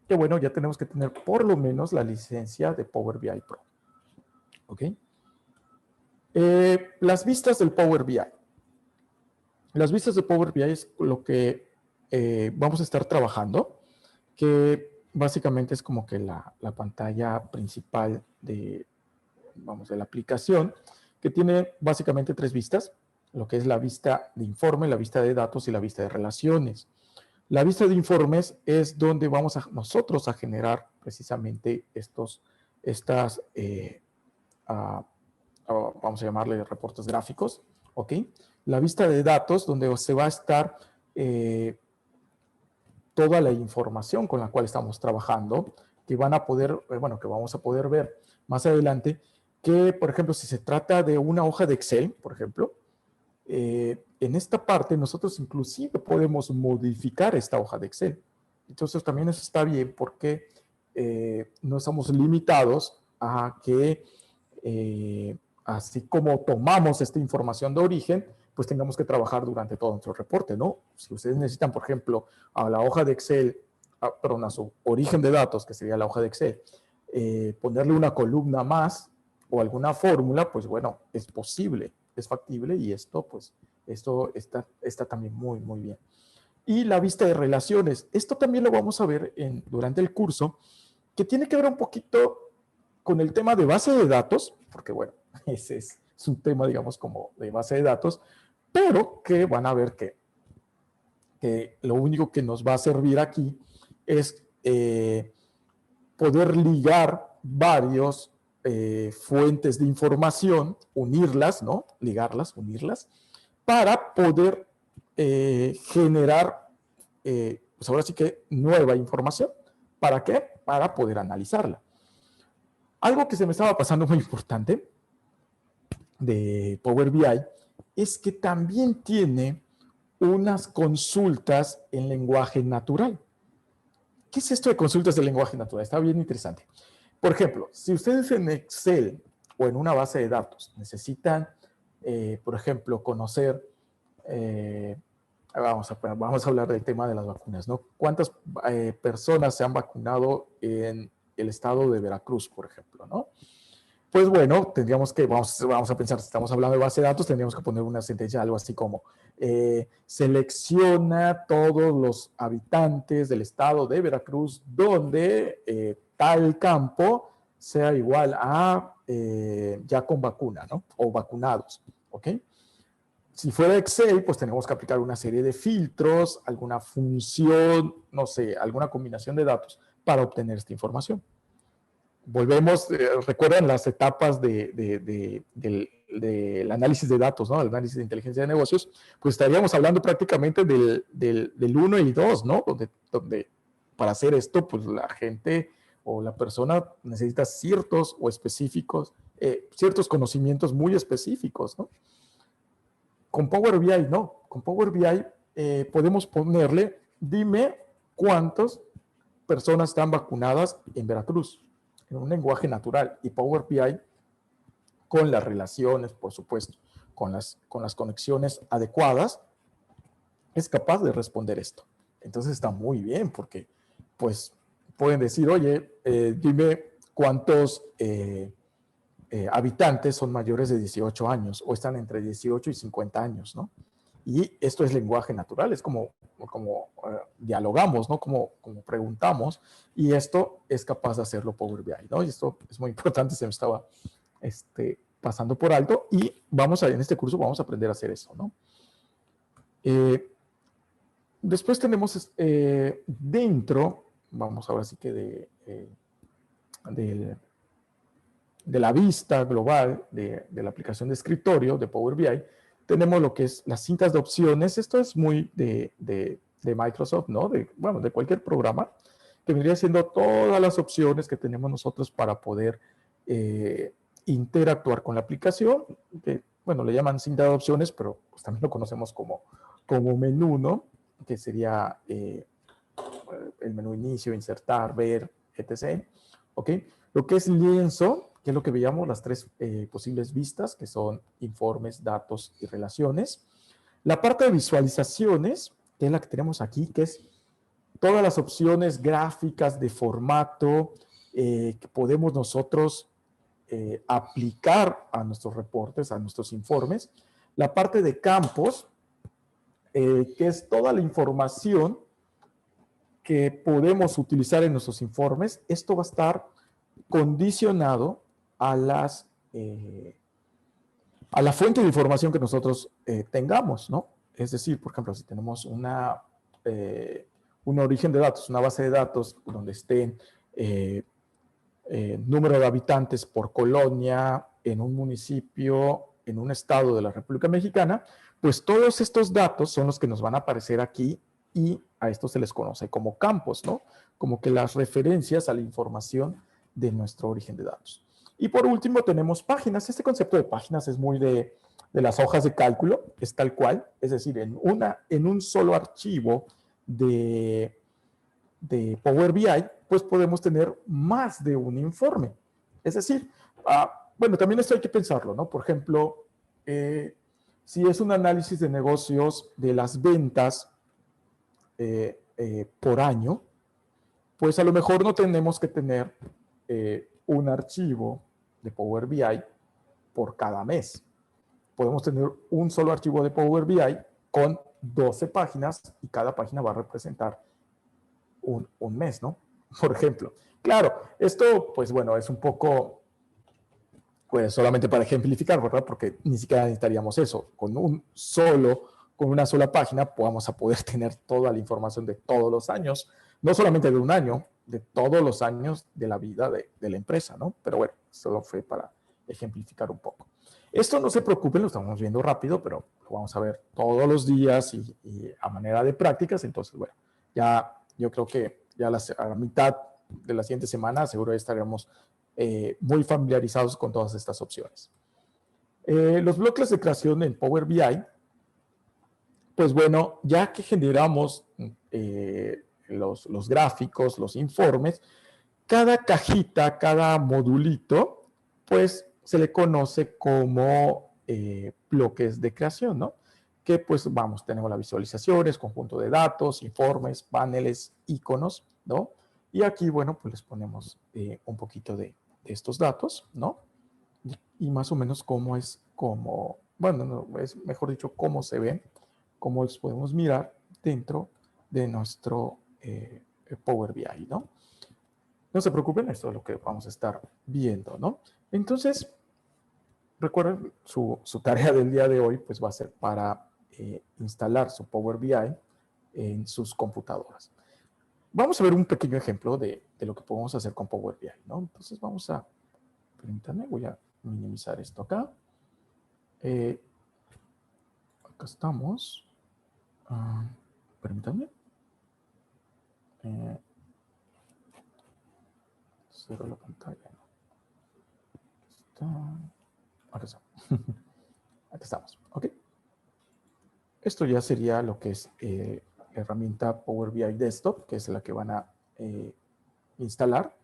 que bueno, ya tenemos que tener por lo menos la licencia de Power BI Pro. ¿Ok? Las vistas del Power BI. Las vistas de Power BI es lo que vamos a estar trabajando, que básicamente es como que la pantalla principal de la aplicación, que tiene básicamente tres vistas, lo que es la vista de informe, la vista de datos y la vista de relaciones. La vista de informes es donde vamos nosotros a generar precisamente vamos a llamarle reportes gráficos, ¿ok? La vista de datos, donde se va a estar toda la información con la cual estamos trabajando, que van a poder, que vamos a poder ver más adelante, que, por ejemplo, si se trata de una hoja de Excel, por ejemplo, en esta parte nosotros inclusive podemos modificar esta hoja de Excel. Entonces también eso está bien porque no estamos limitados a que así como tomamos esta información de origen, pues tengamos que trabajar durante todo nuestro reporte, ¿no? Si ustedes necesitan, por ejemplo, a la hoja de Excel, perdón, a su origen de datos, que sería la hoja de Excel, ponerle una columna más o alguna fórmula, pues bueno, es posible, es factible y esto está también muy, muy bien. Y la vista de relaciones, esto también lo vamos a ver durante el curso, que tiene que ver un poquito con el tema de base de datos, porque bueno, ese es un tema, digamos, como de base de datos, pero que van a ver que lo único que nos va a servir aquí es poder ligar varios fuentes de información, unirlas, ¿no? Ligarlas, unirlas, para poder generar, pues ahora sí que nueva información. ¿Para qué? Para poder analizarla. Algo que se me estaba pasando muy importante de Power BI es que también tiene unas consultas en lenguaje natural. ¿Qué es esto de consultas de lenguaje natural? Está bien interesante. Por ejemplo, si ustedes en Excel o en una base de datos necesitan, por ejemplo, conocer, vamos a hablar del tema de las vacunas, ¿no? ¿Cuántas personas se han vacunado en el estado de Veracruz, por ejemplo, ¿no? Pues bueno, tendríamos que, vamos a pensar, si estamos hablando de base de datos, tendríamos que poner una sentencia, algo así como, selecciona todos los habitantes del estado de Veracruz donde tal campo sea igual a ya con vacuna, ¿no? O vacunados, ¿ok? Si fuera Excel, pues tenemos que aplicar una serie de filtros, alguna función, no sé, alguna combinación de datos para obtener esta información. Volvemos, recuerdan las etapas del análisis de datos, ¿no? El análisis de inteligencia de negocios, pues estaríamos hablando prácticamente del 1 y 2, ¿no? Donde para hacer esto, pues la gente o la persona necesita ciertos o específicos, ciertos conocimientos muy específicos, ¿no? Con Power BI no, con Power BI podemos ponerle, dime cuántas personas están vacunadas en Veracruz, en un lenguaje natural, y Power BI con las relaciones, por supuesto, con las conexiones adecuadas, es capaz de responder esto. Entonces está muy bien porque pues pueden decir, oye, dime cuántos habitantes son mayores de 18 años o están entre 18 y 50 años, ¿no? Y esto es lenguaje natural, es como dialogamos, ¿no? Como preguntamos, y esto es capaz de hacerlo Power BI, ¿no? Y esto es muy importante, se me estaba pasando por alto, y en este curso vamos a aprender a hacer eso, ¿no? Después tenemos dentro, vamos ahora sí que de la vista global de la aplicación de escritorio de Power BI, tenemos lo que es las cintas de opciones. Esto es muy de Microsoft, ¿no? Bueno, de cualquier programa, que vendría siendo todas las opciones que tenemos nosotros para poder interactuar con la aplicación, que, bueno, le llaman cinta de opciones, pero pues también lo conocemos como menú, ¿no? Que sería el menú inicio, insertar, ver, etc. ¿Ok? Lo que es lienzo, que es lo que veíamos, las tres posibles vistas, que son informes, datos y relaciones. La parte de visualizaciones, que es la que tenemos aquí, que es todas las opciones gráficas de formato que podemos nosotros aplicar a nuestros reportes, a nuestros informes. La parte de campos, que es toda la información que podemos utilizar en nuestros informes. Esto va a estar condicionado a la fuente de información que nosotros tengamos, ¿no? Es decir, por ejemplo, si tenemos un origen de datos, una base de datos donde estén número de habitantes por colonia en un municipio, en un estado de la República Mexicana, pues todos estos datos son los que nos van a aparecer aquí, y a esto se les conoce como campos, ¿no? Como que las referencias a la información de nuestro origen de datos. Y por último tenemos páginas. Este concepto de páginas es muy de las hojas de cálculo, es tal cual, es decir, en un solo archivo de Power BI, pues podemos tener más de un informe. Es decir, bueno, también esto hay que pensarlo, ¿no? Por ejemplo, si es un análisis de negocios de las ventas por año, pues a lo mejor no tenemos que tener un archivo de Power BI por cada mes. Podemos tener un solo archivo de Power BI con 12 páginas, y cada página va a representar un mes, ¿no? Por ejemplo. Claro, esto, pues bueno, es un poco, pues solamente para ejemplificar, ¿verdad? Porque ni siquiera necesitaríamos eso. Con una sola página vamos a poder tener toda la información de todos los años, no solamente de un año, de todos los años de la vida de la empresa, ¿no? Pero bueno, solo fue para ejemplificar un poco. Esto no se preocupen, lo estamos viendo rápido, pero lo vamos a ver todos los días y a manera de prácticas. Entonces, bueno, ya yo creo que ya a la mitad de la siguiente semana seguro estaremos muy familiarizados con todas estas opciones. Los bloques de creación en Power BI, pues bueno, ya que generamos los gráficos, los informes, cada cajita, cada modulito, pues se le conoce como bloques de creación, ¿no? Que pues vamos, tenemos las visualizaciones, conjunto de datos, informes, paneles, iconos, ¿no? Y aquí, bueno, pues les ponemos un poquito de estos datos, ¿no? Y más o menos cómo es, como, bueno, no, es mejor dicho, cómo se ven, cómo los podemos mirar dentro de nuestro Power BI, ¿no? No se preocupen, esto es lo que vamos a estar viendo, ¿no? Entonces, recuerden, su tarea del día de hoy pues va a ser para instalar su Power BI en sus computadoras. Vamos a ver un pequeño ejemplo de lo que podemos hacer con Power BI, ¿no? Entonces vamos a, permítanme, voy a minimizar esto acá. Acá estamos. Permítanme. Cierro la pantalla. Acá está. Aquí estamos. Ok. Esto ya sería lo que es la herramienta Power BI Desktop, que es la que van a instalar.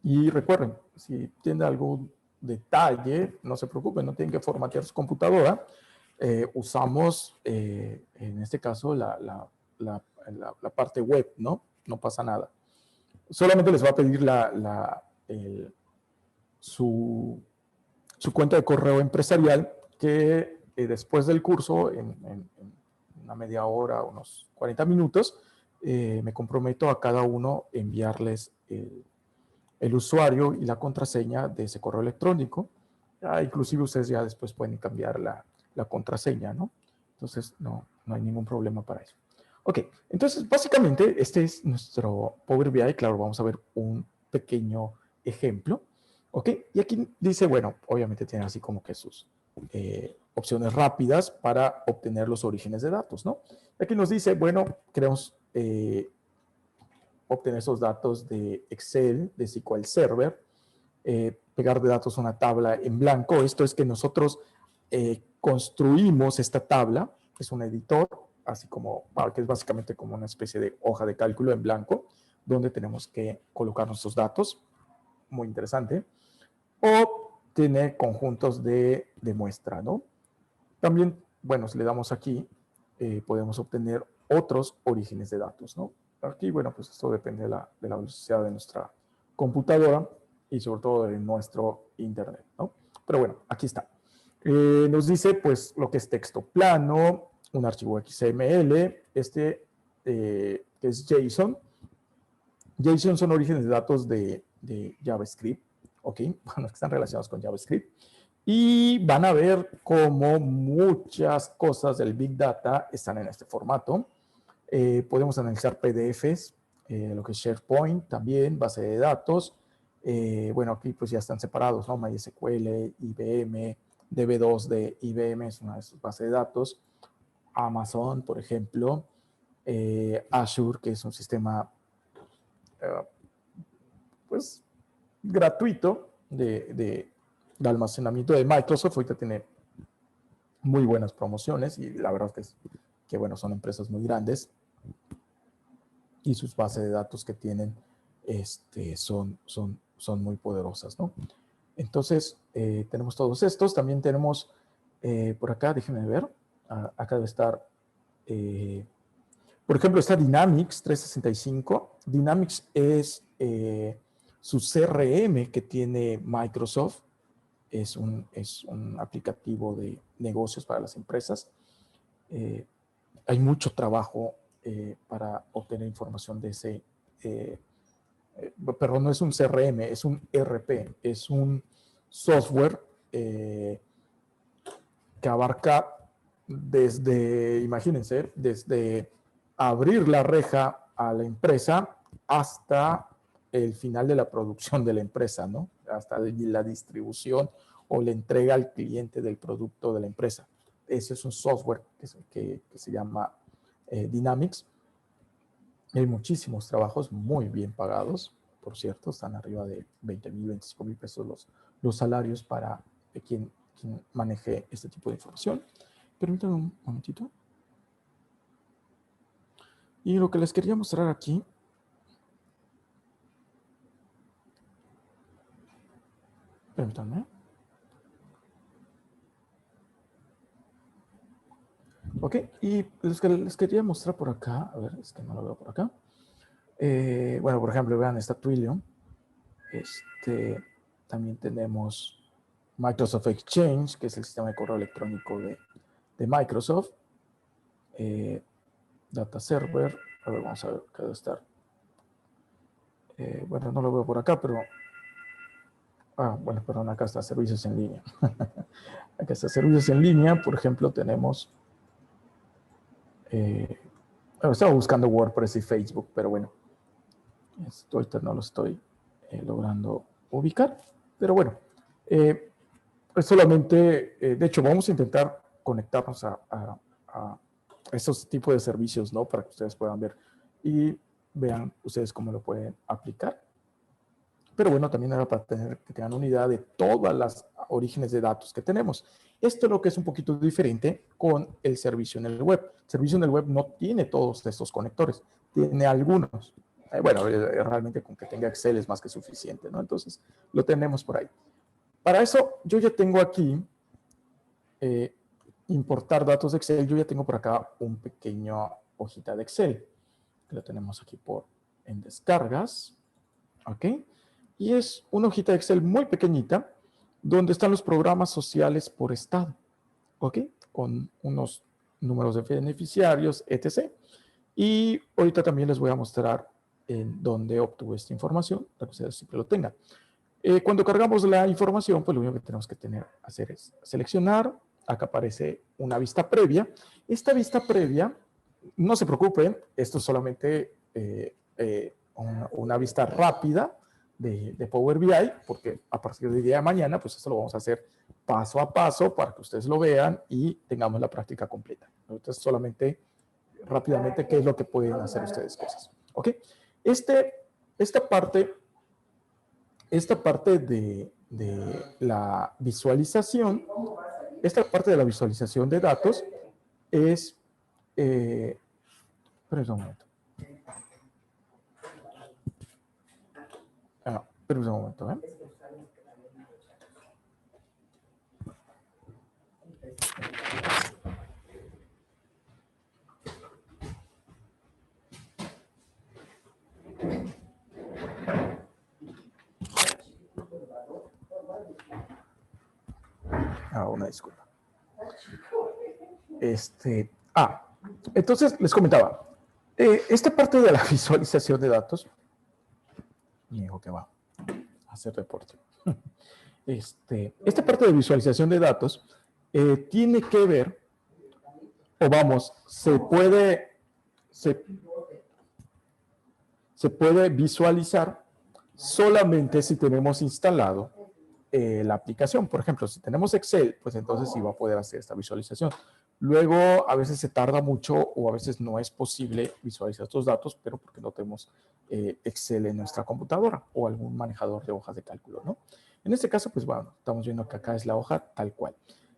Y recuerden, si tienen algún detalle, no se preocupen, no tienen que formatear su computadora. Usamos, en este caso, la parte web, ¿no? No pasa nada. Solamente les va a pedir su cuenta de correo empresarial que después del curso, en una media hora, unos 40 minutos, me comprometo a cada uno enviarles el usuario y la contraseña de ese correo electrónico. Inclusive ustedes ya después pueden cambiar la contraseña, ¿no? Entonces no hay ningún problema para eso. Ok, entonces básicamente este es nuestro Power BI. Claro, vamos a ver un pequeño ejemplo. Ok, y aquí dice, bueno, obviamente tiene así como que sus opciones rápidas para obtener los orígenes de datos, ¿no? Aquí nos dice, bueno, queremos obtener esos datos de Excel, de SQL Server, pegar de datos a una tabla en blanco. Esto es que nosotros construimos esta tabla, es un editor, así como, que es básicamente como una especie de hoja de cálculo en blanco, donde tenemos que colocar nuestros datos, muy interesante, o tener conjuntos de muestra, ¿no? También, bueno, si le damos aquí, podemos obtener otros orígenes de datos, ¿no? Aquí, bueno, pues esto depende de la velocidad de nuestra computadora y sobre todo de nuestro internet, ¿no? Pero bueno, aquí está. Nos dice, pues, lo que es texto plano, un archivo XML, que es JSON. JSON son orígenes de datos de JavaScript, ¿ok? Bueno, que están relacionados con JavaScript. Y van a ver cómo muchas cosas del Big Data están en este formato. Podemos analizar PDFs, lo que es SharePoint también, base de datos. Bueno, aquí pues ya están separados, ¿no? MySQL, IBM, DB2 de IBM es una de sus bases de datos. Amazon, por ejemplo. Azure, que es un sistema pues gratuito de almacenamiento de Microsoft. Ahorita tiene muy buenas promociones y la verdad es que bueno, son empresas muy grandes y sus bases de datos que tienen son muy poderosas, ¿no? Entonces, tenemos todos estos. También tenemos por acá, déjenme ver, acá debe estar, por ejemplo, está Dynamics 365. Dynamics es su CRM que tiene Microsoft. Es un aplicativo de negocios para las empresas. Hay mucho trabajo para obtener información de ese, perdón, no es un CRM, es un ERP, es un software que abarca desde, imagínense, desde abrir la reja a la empresa hasta el final de la producción de la empresa, ¿no? Hasta la distribución o la entrega al cliente del producto de la empresa. Ese es un software que se llama Dynamics. Hay muchísimos trabajos muy bien pagados, por cierto, están arriba de 20,000, 25,000 pesos los salarios para quien maneje este tipo de información. Permítanme un momentito. Y lo que les quería mostrar aquí Permítanme. Ok, y les quería mostrar por acá, a ver, es que no lo veo por acá. Bueno, por ejemplo, vean esta Twilio. También tenemos Microsoft Exchange, que es el sistema de correo electrónico de Microsoft. Data Server, a ver, vamos a ver qué debe estar. Bueno, no lo veo por acá, pero... bueno, perdón, acá está servicios en línea. Acá está servicios en línea, por ejemplo, tenemos... estaba buscando WordPress y Facebook, pero bueno, ahorita no lo estoy logrando ubicar. Pero bueno, pues solamente, de hecho, vamos a intentar conectarnos a estos tipos de servicios, ¿no? Para que ustedes puedan ver y vean ustedes cómo lo pueden aplicar. Pero bueno, también era para que tengan una idea de todas las orígenes de datos que tenemos. Esto es lo que es un poquito diferente con el servicio en el web. El servicio en el web no tiene todos estos conectores, tiene algunos. Bueno, realmente con que tenga Excel es más que suficiente, ¿no? Entonces, lo tenemos por ahí. Para eso, yo ya tengo aquí, importar datos de Excel, yo ya tengo por acá un pequeño hojita de Excel, que lo tenemos aquí en descargas, ¿ok? Y es una hojita de Excel muy pequeñita, donde están los programas sociales por estado, ¿ok? Con unos números de beneficiarios, etc. Y ahorita también les voy a mostrar en dónde obtuve esta información, para que ustedes siempre lo tengan. Cuando cargamos la información, pues lo único que tenemos que hacer es seleccionar. Acá aparece una vista previa. Esta vista previa, no se preocupen, esto es solamente una vista rápida de Power BI, porque a partir del día de mañana, pues esto lo vamos a hacer paso a paso para que ustedes lo vean y tengamos la práctica completa. Entonces, solamente rápidamente qué es lo que pueden hacer ustedes cosas. ¿Ok? Esta parte de la visualización, esta parte de la visualización de datos es... espera un momento. Espera un momento, ¿eh? Una disculpa. Entonces les comentaba, esta parte de la visualización de datos, mi hijo que va a hacer reporte. Esta parte de visualización de datos tiene que ver, o vamos, se puede visualizar solamente si tenemos instalado la aplicación. Por ejemplo, si tenemos Excel, pues entonces sí va a poder hacer esta visualización. Luego, a veces se tarda mucho o a veces no es posible visualizar estos datos, pero porque no tenemos Excel en nuestra computadora o algún manejador de hojas de cálculo, ¿no? En este caso, pues bueno, estamos viendo que acá es la hoja tal cual.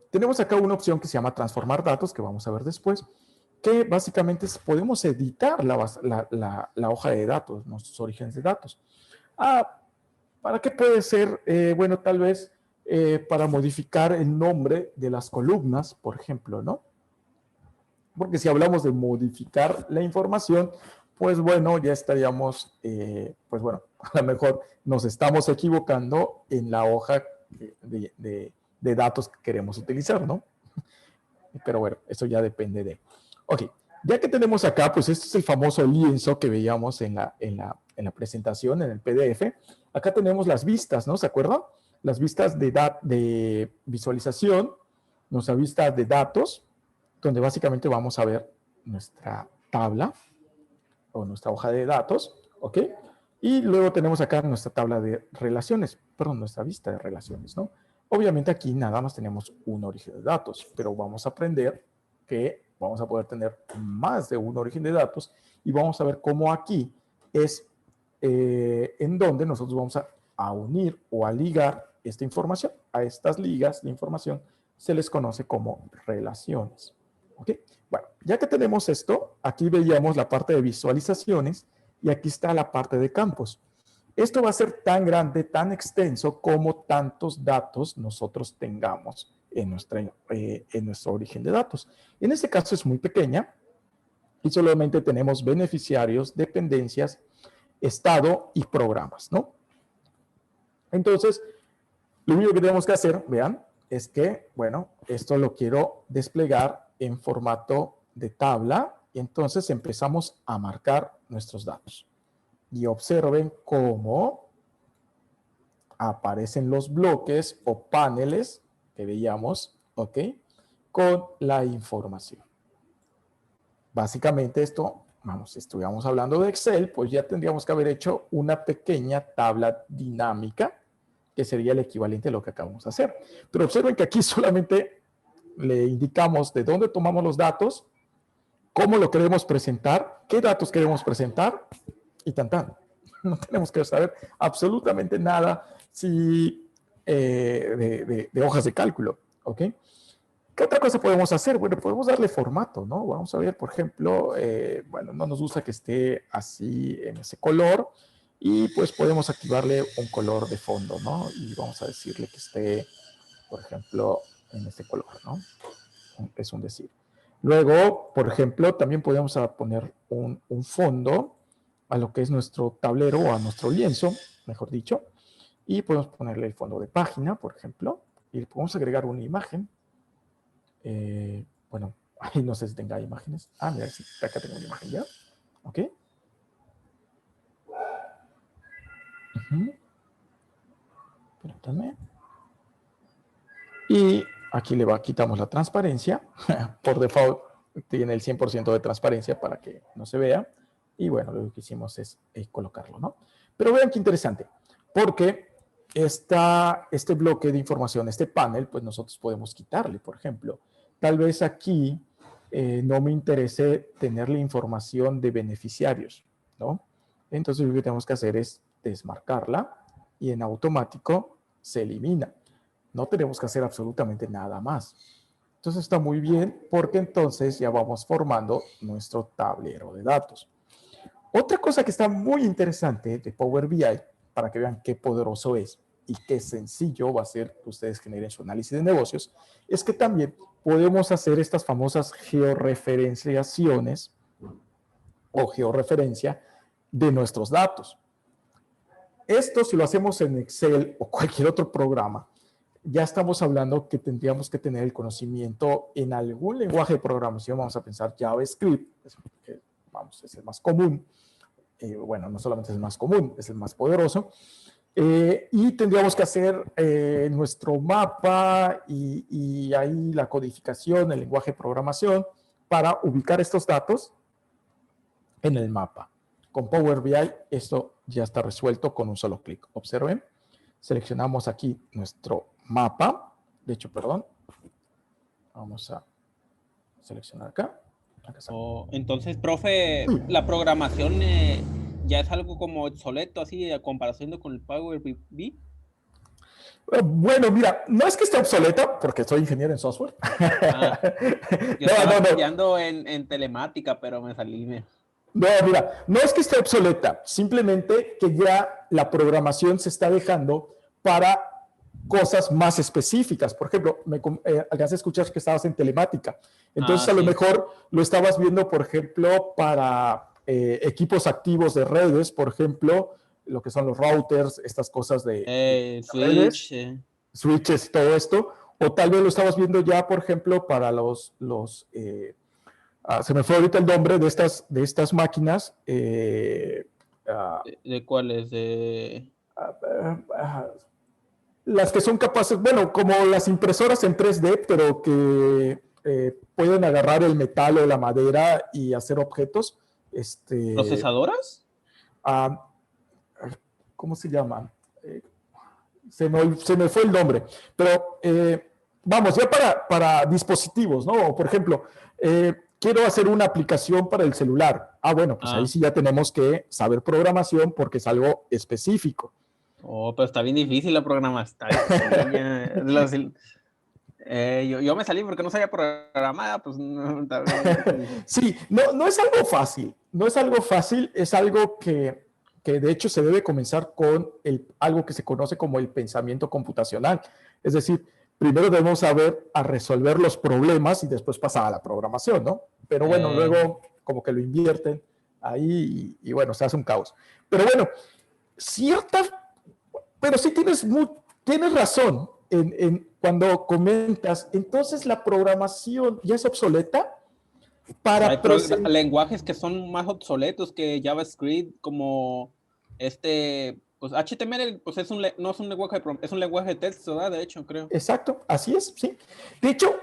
Tenemos acá una opción que se llama transformar datos, que vamos a ver después, que básicamente podemos editar la hoja de datos, nuestros orígenes de datos. ¿Para qué puede ser? Bueno, tal vez para modificar el nombre de las columnas, por ejemplo, ¿no? Porque si hablamos de modificar la información, pues bueno, ya estaríamos, pues bueno, a lo mejor nos estamos equivocando en la hoja de datos que queremos utilizar, ¿no? Pero bueno, eso ya depende de... Ok, ya que tenemos acá, pues este es el famoso lienzo que veíamos en la presentación, en el PDF. Acá tenemos las vistas, ¿no? ¿Se acuerdan? Las vistas de visualización, nuestra vista de datos, donde básicamente vamos a ver nuestra tabla o nuestra hoja de datos, ¿ok? Y luego tenemos acá nuestra tabla de relaciones, perdón, nuestra vista de relaciones, ¿no? Obviamente aquí nada más tenemos un origen de datos, pero vamos a aprender que vamos a poder tener más de un origen de datos y vamos a ver cómo aquí es en donde nosotros vamos a unir o a ligar esta información. A estas ligas de información se les conoce como relaciones. ¿Ok? Bueno, ya que tenemos esto, aquí veíamos la parte de visualizaciones y aquí está la parte de campos. Esto va a ser tan grande, tan extenso como tantos datos nosotros tengamos en nuestro origen de datos. En este caso es muy pequeña y solamente tenemos beneficiarios, dependencias, estado y programas, ¿no? Entonces, lo único que tenemos que hacer, vean, es que, bueno, esto lo quiero desplegar en formato de tabla y entonces empezamos a marcar nuestros datos. Y observen cómo aparecen los bloques o paneles que veíamos, ¿ok? Con la información. Básicamente esto, vamos, si estuviéramos hablando de Excel, pues ya tendríamos que haber hecho una pequeña tabla dinámica que sería el equivalente a lo que acabamos de hacer. Pero observen que aquí solamente le indicamos de dónde tomamos los datos, cómo lo queremos presentar, qué datos queremos presentar y tan. No tenemos que saber absolutamente nada de hojas de cálculo, ¿ok? ¿Qué otra cosa podemos hacer? Bueno, podemos darle formato, ¿no? Vamos a ver, por ejemplo, bueno, no nos gusta que esté así en ese color y pues podemos activarle un color de fondo, ¿no? Y vamos a decirle que esté, por ejemplo, en este color, ¿no? Es un decir. Luego, por ejemplo, también podemos poner un fondo a lo que es nuestro tablero o a nuestro lienzo, mejor dicho, y podemos ponerle el fondo de página, por ejemplo, y podemos agregar una imagen. Bueno, ahí no sé si tenga imágenes. Ah, mira, sí, acá tengo una imagen ya. Ok. Permítanme. Y aquí quitamos la transparencia. Por default tiene el 100% de transparencia para que no se vea. Y bueno, lo que hicimos es colocarlo, ¿no? Pero vean qué interesante, porque este bloque de información, este panel, pues nosotros podemos quitarle, por ejemplo. Tal vez aquí no me interese tener la información de beneficiarios, ¿no? Entonces lo que tenemos que hacer es desmarcarla y en automático se elimina. No tenemos que hacer absolutamente nada más. Entonces está muy bien porque entonces ya vamos formando nuestro tablero de datos. Otra cosa que está muy interesante de Power BI, para que vean qué poderoso es y qué sencillo va a ser que ustedes generen su análisis de negocios, es que también podemos hacer estas famosas georreferenciaciones o georreferencia de nuestros datos. Esto, si lo hacemos en Excel o cualquier otro programa, ya estamos hablando que tendríamos que tener el conocimiento en algún lenguaje de programación. Vamos a pensar JavaScript, vamos, es el más común. Bueno, no solamente es el más común, es el más poderoso. Y tendríamos que hacer nuestro mapa y ahí la codificación, el lenguaje de programación para ubicar estos datos en el mapa. Con Power BI esto ya está resuelto con un solo clic. Observen, seleccionamos aquí nuestro mapa. De hecho, perdón, vamos a seleccionar acá. Entonces, profe, la programación ya es algo como obsoleto, así, a comparación con el Power BI. Bueno, mira, no es que esté obsoleta, porque soy ingeniero en software. Yo estaba estudiando en telemática, pero me salí. No, mira, no es que esté obsoleta, simplemente que ya la programación se está dejando para cosas más específicas. Por ejemplo, alcancé a escuchar que estabas en telemática. Entonces, a lo mejor lo estabas viendo, por ejemplo, para equipos activos de redes, por ejemplo, lo que son los routers, estas cosas de Switch, redes, switches, todo esto. O tal vez lo estabas viendo ya, por ejemplo, para se me fue ahorita el nombre de estas máquinas. ¿De cuáles? Las que son capaces, bueno, como las impresoras en 3D, pero que pueden agarrar el metal o la madera y hacer objetos. ¿Procesadoras? ¿Cómo se llaman? Se me fue el nombre. Pero vamos, ya para dispositivos, ¿no? Por ejemplo, quiero hacer una aplicación para el celular. Bueno, pues ahí sí ya tenemos que saber programación porque es algo específico. Pero está bien difícil la programación. Yo me salí porque no sabía programar. Pues, sí, no es algo fácil. No es algo fácil, es algo que que de hecho se debe comenzar con algo que se conoce como el pensamiento computacional. Es decir, primero debemos saber a resolver los problemas y después pasar a la programación, ¿no? Pero bueno, luego como que lo invierten ahí y bueno, se hace un caos. Pero bueno, pero sí tienes razón cuando comentas, entonces la programación ya es obsoleta Hay lenguajes que son más obsoletos que JavaScript, como pues HTML, pues no es un lenguaje, es un lenguaje de texto, ¿verdad? De hecho, creo. Exacto, así es, sí. De hecho,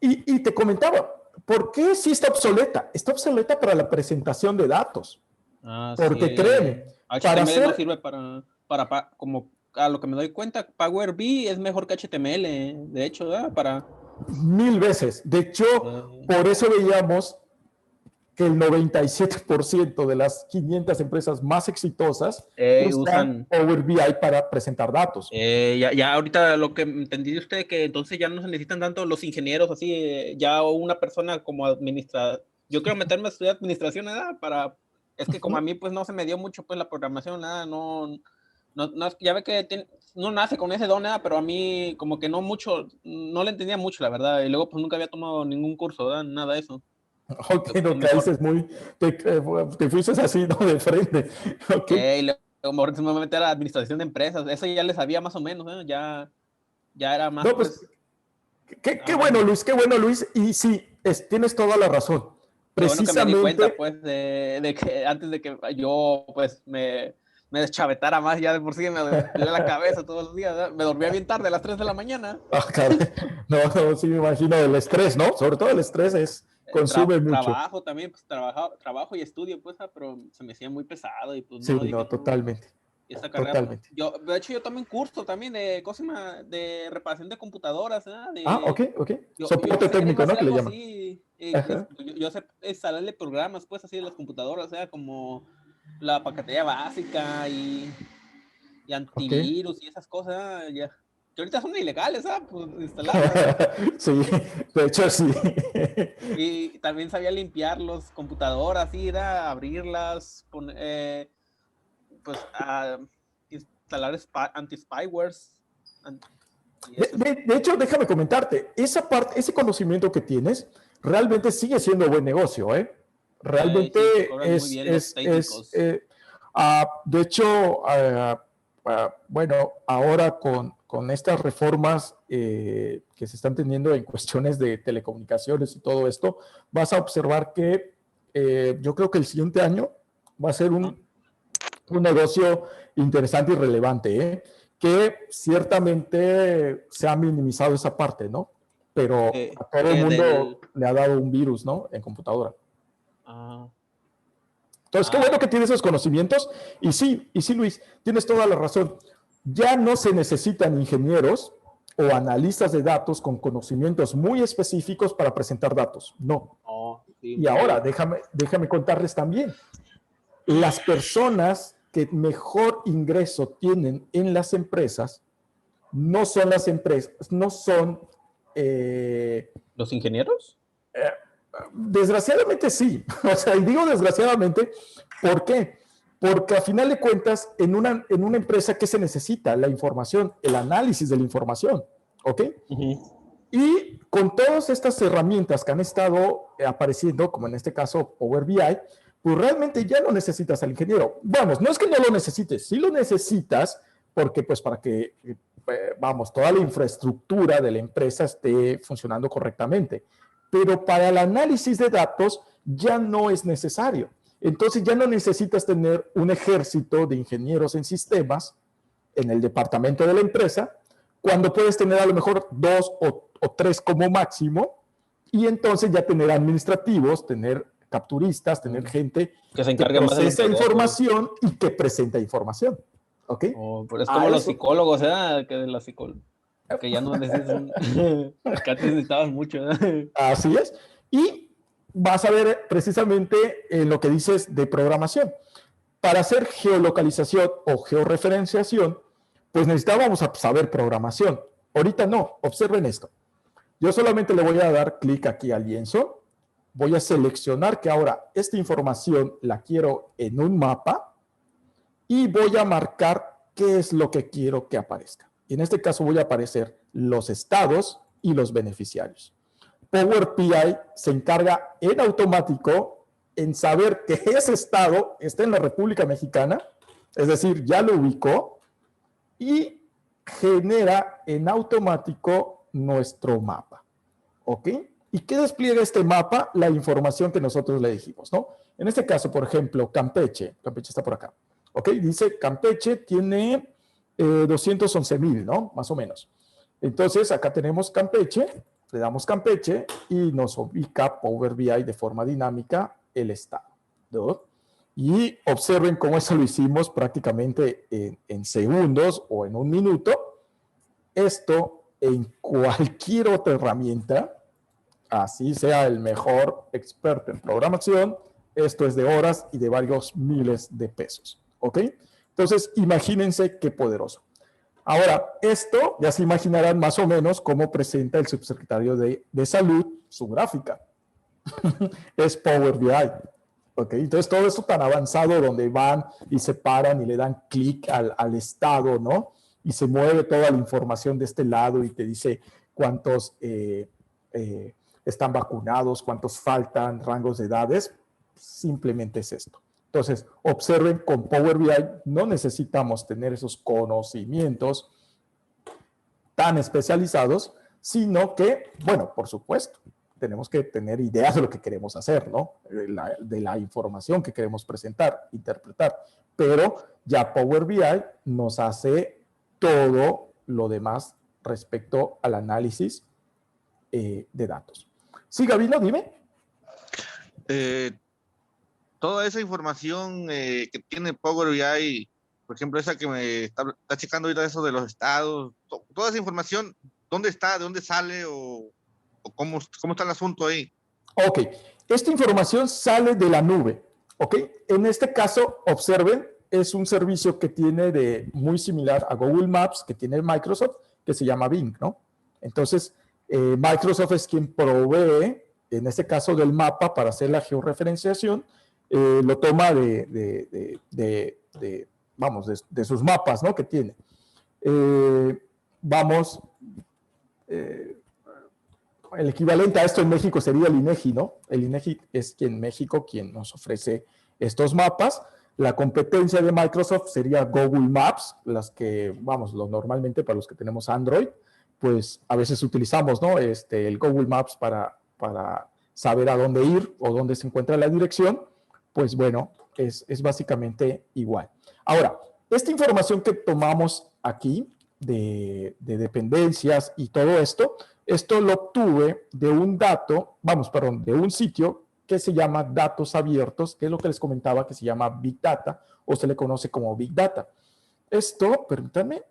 y te comentaba, ¿por qué sí está obsoleta? Está obsoleta para la presentación de datos. Porque sí. Créeme, HTML no sirve para, como a lo que me doy cuenta, Power BI es mejor que HTML, de hecho, ¿verdad? Para 1000 veces. De hecho, por eso veíamos que el 97% de las 500 empresas más exitosas usan Power BI para presentar datos. Ya ahorita lo que entendí de usted, que entonces ya no se necesitan tanto los ingenieros, así, ya una persona como administrador. Yo quiero meterme a estudiar administración, ¿verdad? Es que como a mí pues no se me dio mucho pues la programación, nada, no ya ve que no nace con ese don, nada, pero a mí como que no le entendía mucho, la verdad, y luego pues nunca había tomado ningún curso, ¿verdad? Nada de eso. Ok, no caíces te fuiste así, ¿no? De frente. Okay. Y luego me voy a meter a la administración de empresas, eso ya le sabía más o menos, ¿eh? Ya era más. No, pues, qué bueno, Luis, y sí, tienes toda la razón. Precisamente. Bueno que me di cuenta, pues, de que antes de que yo, pues, me deschavetara más, ya de por sí me dolía la cabeza todos los días, ¿verdad? Me dormía bien tarde, a las 3 de la mañana. No, sí me imagino el estrés, ¿no? Sobre todo el estrés consume mucho. Trabajo también, pues, trabajo y estudio, pues, pero se me hacía muy pesado y pues sí, no, totalmente. Esta carrera, totalmente. De hecho, yo tomé un curso también de reparación de computadoras, ¿eh? Ok. Soporte técnico, ¿no? Que le llaman. Yo sé instalarle programas, pues, así de las computadoras, o sea, como la paquetería básica y antivirus y esas cosas, ya. Que ahorita son ilegales, ¿sabes? Pues instalarlas. Sí, de hecho sí. Y también sabía limpiar las computadoras, abrirlas, poner, pues, instalar anti-spywares. De hecho, déjame comentarte, ese conocimiento que tienes realmente sigue siendo buen negocio, ¿eh? Realmente de hecho, bueno, ahora con estas reformas que se están teniendo en cuestiones de telecomunicaciones y todo esto, vas a observar que yo creo que el siguiente año va a ser un negocio interesante y relevante, ¿eh? Que ciertamente se ha minimizado esa parte, ¿no? Pero a todo el mundo le ha dado un virus, ¿no? En computadora. Entonces, qué bueno que tienes esos conocimientos. Y sí, Luis, tienes toda la razón. Ya no se necesitan ingenieros o analistas de datos con conocimientos muy específicos para presentar datos. No. Sí, y ahora, déjame contarles también. Las personas que mejor ingreso tienen en las empresas no son las empresas, no son... ¿Los ingenieros? Desgraciadamente sí. O sea, y digo desgraciadamente, ¿por qué? Porque a final de cuentas, en una empresa, ¿qué se necesita? La información, el análisis de la información, ¿ok? Y con todas estas herramientas que han estado apareciendo, como en este caso Power BI, pues realmente ya no necesitas al ingeniero. Vamos, no es que no lo necesites, sí lo necesitas porque pues para que, vamos, toda la infraestructura de la empresa esté funcionando correctamente. Pero para el análisis de datos ya no es necesario. Entonces ya no necesitas tener un ejército de ingenieros en sistemas en el departamento de la empresa, cuando puedes tener a lo mejor 2 o 3 como máximo, y entonces ya tener administrativos, tener capturistas, tener gente que se encargue más de esa información y que presenta información. ¿Ok? Pero es como los psicólogos, ¿eh? Que de la psicóloga. Que ya no necesitan. Que antes necesitabas mucho, ¿eh? Así es. Y vas a ver precisamente en lo que dices de programación. Para hacer geolocalización o georreferenciación, pues necesitábamos saber programación. Ahorita no, observen esto. Yo solamente le voy a dar clic aquí al lienzo, voy a seleccionar que ahora esta información la quiero en un mapa y voy a marcar qué es lo que quiero que aparezca. Y en este caso voy a aparecer los estados y los beneficiarios. Power BI se encarga en automático en saber que ese estado está en la República Mexicana, es decir, ya lo ubicó, y genera en automático nuestro mapa. ¿Ok? ¿Y qué despliega este mapa? La información que nosotros le dijimos, ¿no? En este caso, por ejemplo, Campeche. Campeche está por acá. ¿Ok? Dice Campeche tiene 211,000, ¿no? Más o menos. Entonces, acá tenemos Campeche, le damos Campeche y nos ubica Power BI de forma dinámica el estado, ¿no? Y observen cómo eso lo hicimos prácticamente en segundos o en un minuto. Esto en cualquier otra herramienta, así sea el mejor experto en programación, esto es de horas y de varios miles de pesos. ¿Ok? Entonces, imagínense qué poderoso. Ahora, esto ya se imaginarán más o menos cómo presenta el subsecretario de Salud su gráfica. Es Power BI. ¿Ok? Entonces, todo esto tan avanzado donde van y se paran y le dan clic al estado, ¿no? Y se mueve toda la información de este lado y te dice cuántos están vacunados, cuántos faltan, rangos de edades. Simplemente es esto. Entonces, observen, con Power BI no necesitamos tener esos conocimientos tan especializados, sino que, bueno, por supuesto, tenemos que tener ideas de lo que queremos hacer, ¿no? De la información que queremos presentar, interpretar. Pero ya Power BI nos hace todo lo demás respecto al análisis de datos. Sí, Gabino, dime. Toda esa información que tiene Power BI, por ejemplo, esa que me está checando ahorita, eso de los estados, toda esa información, ¿dónde está? ¿De dónde sale? ¿O cómo está el asunto ahí? Ok, esta información sale de la nube. Ok, en este caso, observen, es un servicio que tiene muy similar a Google Maps, que tiene Microsoft, que se llama Bing, ¿no? Entonces, Microsoft es quien provee, en este caso, del mapa para hacer la georreferenciación. Lo toma de sus mapas, ¿no? Que tiene. El equivalente a esto en México sería el INEGI, ¿no? El INEGI es quien México quien nos ofrece estos mapas. La competencia de Microsoft sería Google Maps, las que, normalmente para los que tenemos Android, pues a veces utilizamos, ¿no? El Google Maps para saber a dónde ir o dónde se encuentra la dirección. Pues bueno, es básicamente igual. Ahora, esta información que tomamos aquí de dependencias y todo esto lo obtuve de de un sitio que se llama Datos Abiertos, que es lo que les comentaba que se llama Big Data o se le conoce como Big Data. Esto, permítanme,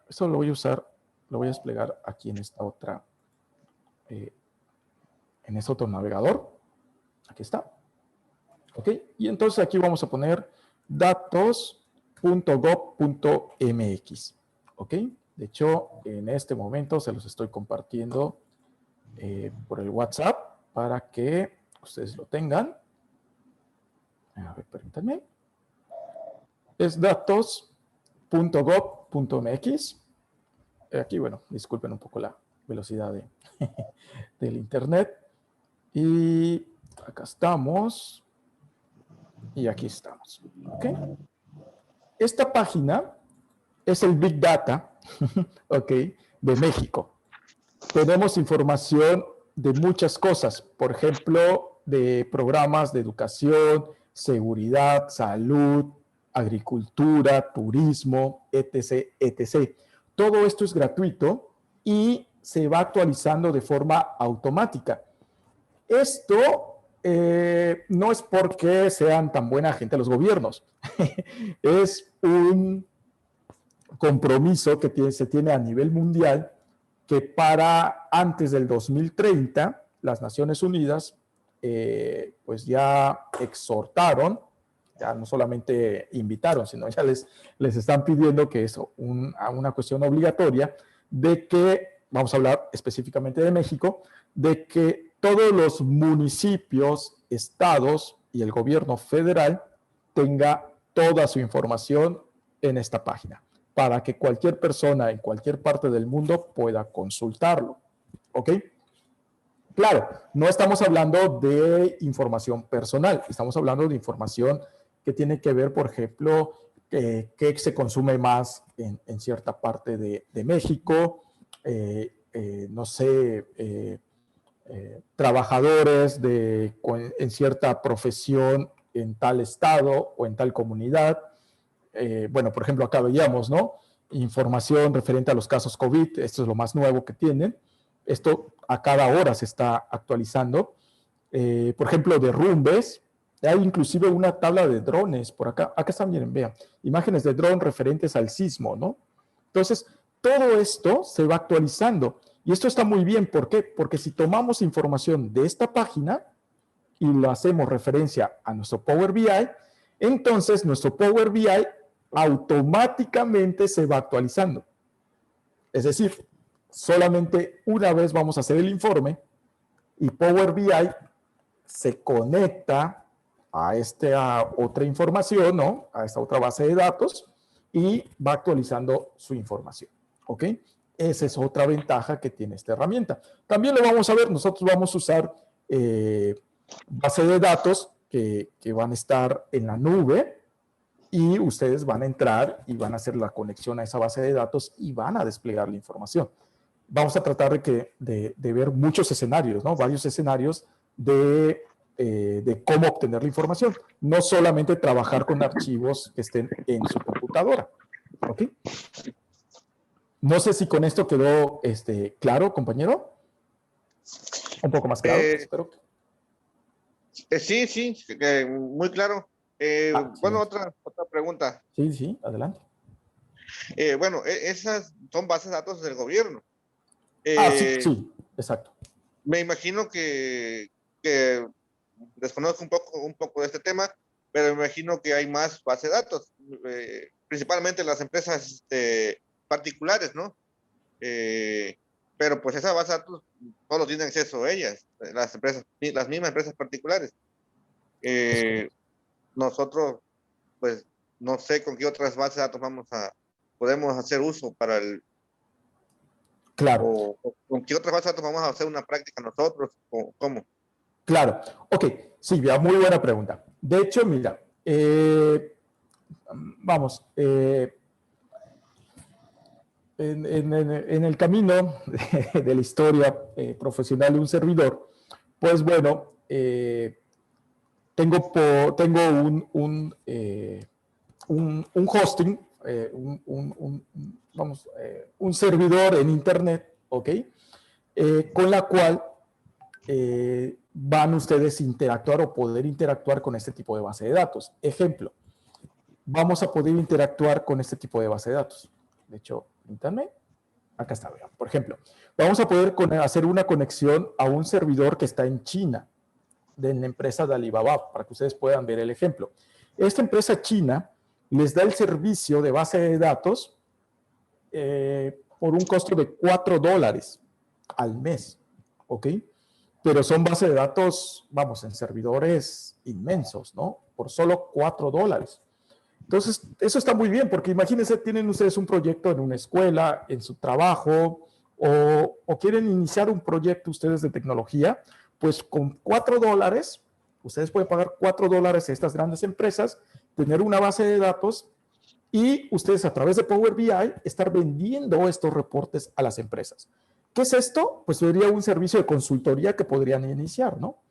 esto lo voy a usar, lo voy a desplegar aquí en esta otra, en este otro navegador. Aquí está. ¿Ok? Y entonces aquí vamos a poner datos.gov.mx. ¿Ok? De hecho, en este momento se los estoy compartiendo por el WhatsApp para que ustedes lo tengan. A ver, permítanme. Es datos.gov.mx. Aquí, bueno, disculpen un poco la velocidad del internet. Y acá estamos. Y aquí estamos. ¿Ok? Esta página es el Big Data, ¿ok? De México. Tenemos información de muchas cosas, por ejemplo, de programas de educación, seguridad, salud, agricultura, turismo, etc., etc. Todo esto es gratuito y se va actualizando de forma automática. Esto no es porque sean tan buena gente los gobiernos. Es un compromiso que se tiene a nivel mundial que para antes del 2030 las Naciones Unidas pues ya exhortaron, ya no solamente invitaron, sino ya les están pidiendo que es una cuestión obligatoria de que, vamos a hablar específicamente de México, de que todos los municipios, estados y el gobierno federal tenga toda su información en esta página para que cualquier persona en cualquier parte del mundo pueda consultarlo. ¿Ok? Claro, no estamos hablando de información personal, estamos hablando de información que tiene que ver, por ejemplo, qué se consume más en cierta parte de México, no sé, trabajadores en cierta profesión en tal estado o en tal comunidad. Bueno, por ejemplo, acá veíamos, ¿no? Información referente a los casos COVID, esto es lo más nuevo que tienen. Esto a cada hora se está actualizando. Por ejemplo, derrumbes. Hay inclusive una tabla de drones por acá. Acá están, miren, vean. Imágenes de dron referentes al sismo, ¿no? Entonces, todo esto se va actualizando. Y esto está muy bien. ¿Por qué? Porque si tomamos información de esta página y lo hacemos referencia a nuestro Power BI, entonces nuestro Power BI automáticamente se va actualizando. Es decir, solamente una vez vamos a hacer el informe y Power BI se conecta a esta otra información, ¿no? A esta otra base de datos y va actualizando su información, ¿ok? Esa es otra ventaja que tiene esta herramienta. También lo vamos a ver, nosotros vamos a usar base de datos que van a estar en la nube y ustedes van a entrar y van a hacer la conexión a esa base de datos y van a desplegar la información. Vamos a tratar de ver muchos escenarios, ¿no? Varios escenarios de cómo obtener la información. No solamente trabajar con archivos que estén en su computadora. ¿Ok? No sé si con esto quedó claro, compañero. Un poco más claro, espero. Sí, muy claro. Bueno, otra pregunta. Sí, adelante. Bueno, esas son bases de datos del gobierno. Sí, exacto. Me imagino que desconozco un poco de este tema, pero me imagino que hay más bases de datos, principalmente las empresas particulares, ¿no? Pero pues esa base de datos solo tienen acceso a ellas, las mismas empresas particulares. Nosotros, pues, no sé con qué otras bases de datos podemos hacer uso para el... Claro. O con qué otras bases de datos vamos a hacer una práctica nosotros, o cómo. Claro. Ok, Silvia, muy buena pregunta. De hecho, mira, vamos, en el camino de la historia profesional de un servidor, pues bueno, tengo un hosting, un servidor en internet, ¿ok? Con la cual van ustedes a interactuar o poder interactuar con este tipo de base de datos. Ejemplo, vamos a poder interactuar con este tipo de base de datos. De hecho, internet, acá está, vean. Por ejemplo, vamos a poder hacer una conexión a un servidor que está en China, de la empresa de Alibaba, para que ustedes puedan ver el ejemplo. Esta empresa china les da el servicio de base de datos por un costo de $4 al mes, ¿ok? Pero son bases de datos, vamos, en servidores inmensos, ¿no? Por solo $4. Entonces, eso está muy bien, porque imagínense, tienen ustedes un proyecto en una escuela, en su trabajo, o quieren iniciar un proyecto ustedes de tecnología, pues con $4, ustedes pueden pagar $4 a estas grandes empresas, tener una base de datos y ustedes a través de Power BI estar vendiendo estos reportes a las empresas. ¿Qué es esto? Pues sería un servicio de consultoría que podrían iniciar, ¿no?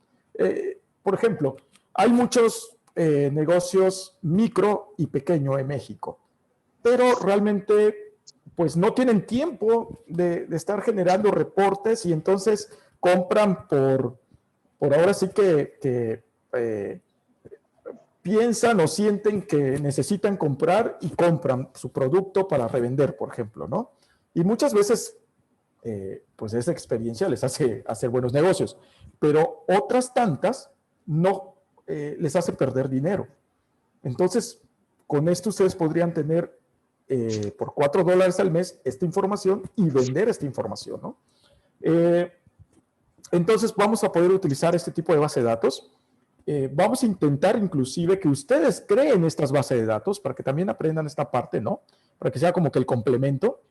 Por ejemplo, hay muchos negocios micro y pequeño en México, pero realmente pues no tienen tiempo de estar generando reportes y entonces compran por ahora sí que piensan o sienten que necesitan comprar y compran su producto para revender, por ejemplo, ¿no? Y muchas veces pues esa experiencia les hace hacer buenos negocios, pero otras tantas no les hace perder dinero. Entonces, con esto ustedes podrían tener por $4 al mes esta información y vender esta información, ¿no? Entonces, vamos a poder utilizar este tipo de base de datos vamos a intentar inclusive que ustedes creen estas bases de datos para que también aprendan esta parte, ¿no? Para que sea como que el complemento.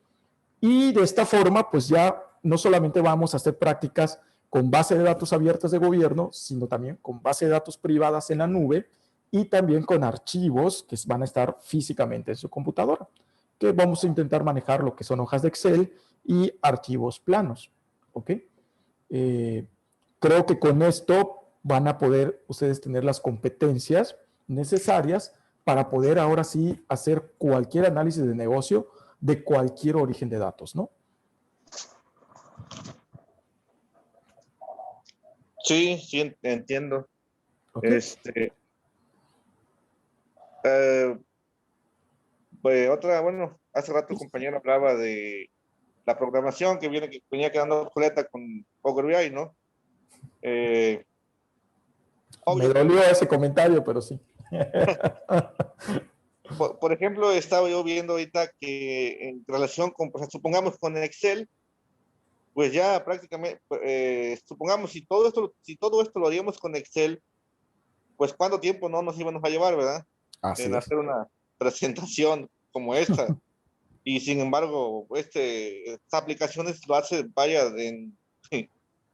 Y de esta forma, pues ya no solamente vamos a hacer prácticas con base de datos abiertas de gobierno, sino también con base de datos privadas en la nube y también con archivos que van a estar físicamente en su computadora, que vamos a intentar manejar lo que son hojas de Excel y archivos planos, ¿ok? Creo que con esto van a poder ustedes tener las competencias necesarias para poder ahora sí hacer cualquier análisis de negocio de cualquier origen de datos, ¿no? Sí, sí, entiendo. Okay. Pues bueno, hace rato el compañero hablaba de la programación que venía quedando obsoleta con Power BI, ¿no? Me Obvio, dolió ese comentario, pero sí. por ejemplo, estaba yo viendo ahorita que en relación con, pues, supongamos con Excel, pues ya prácticamente, supongamos si todo esto lo haríamos con Excel, pues cuánto tiempo no nos íbamos a llevar, ¿verdad? Así En es. hacer una presentación como esta. Y sin embargo, estas aplicaciones lo hace, vaya, en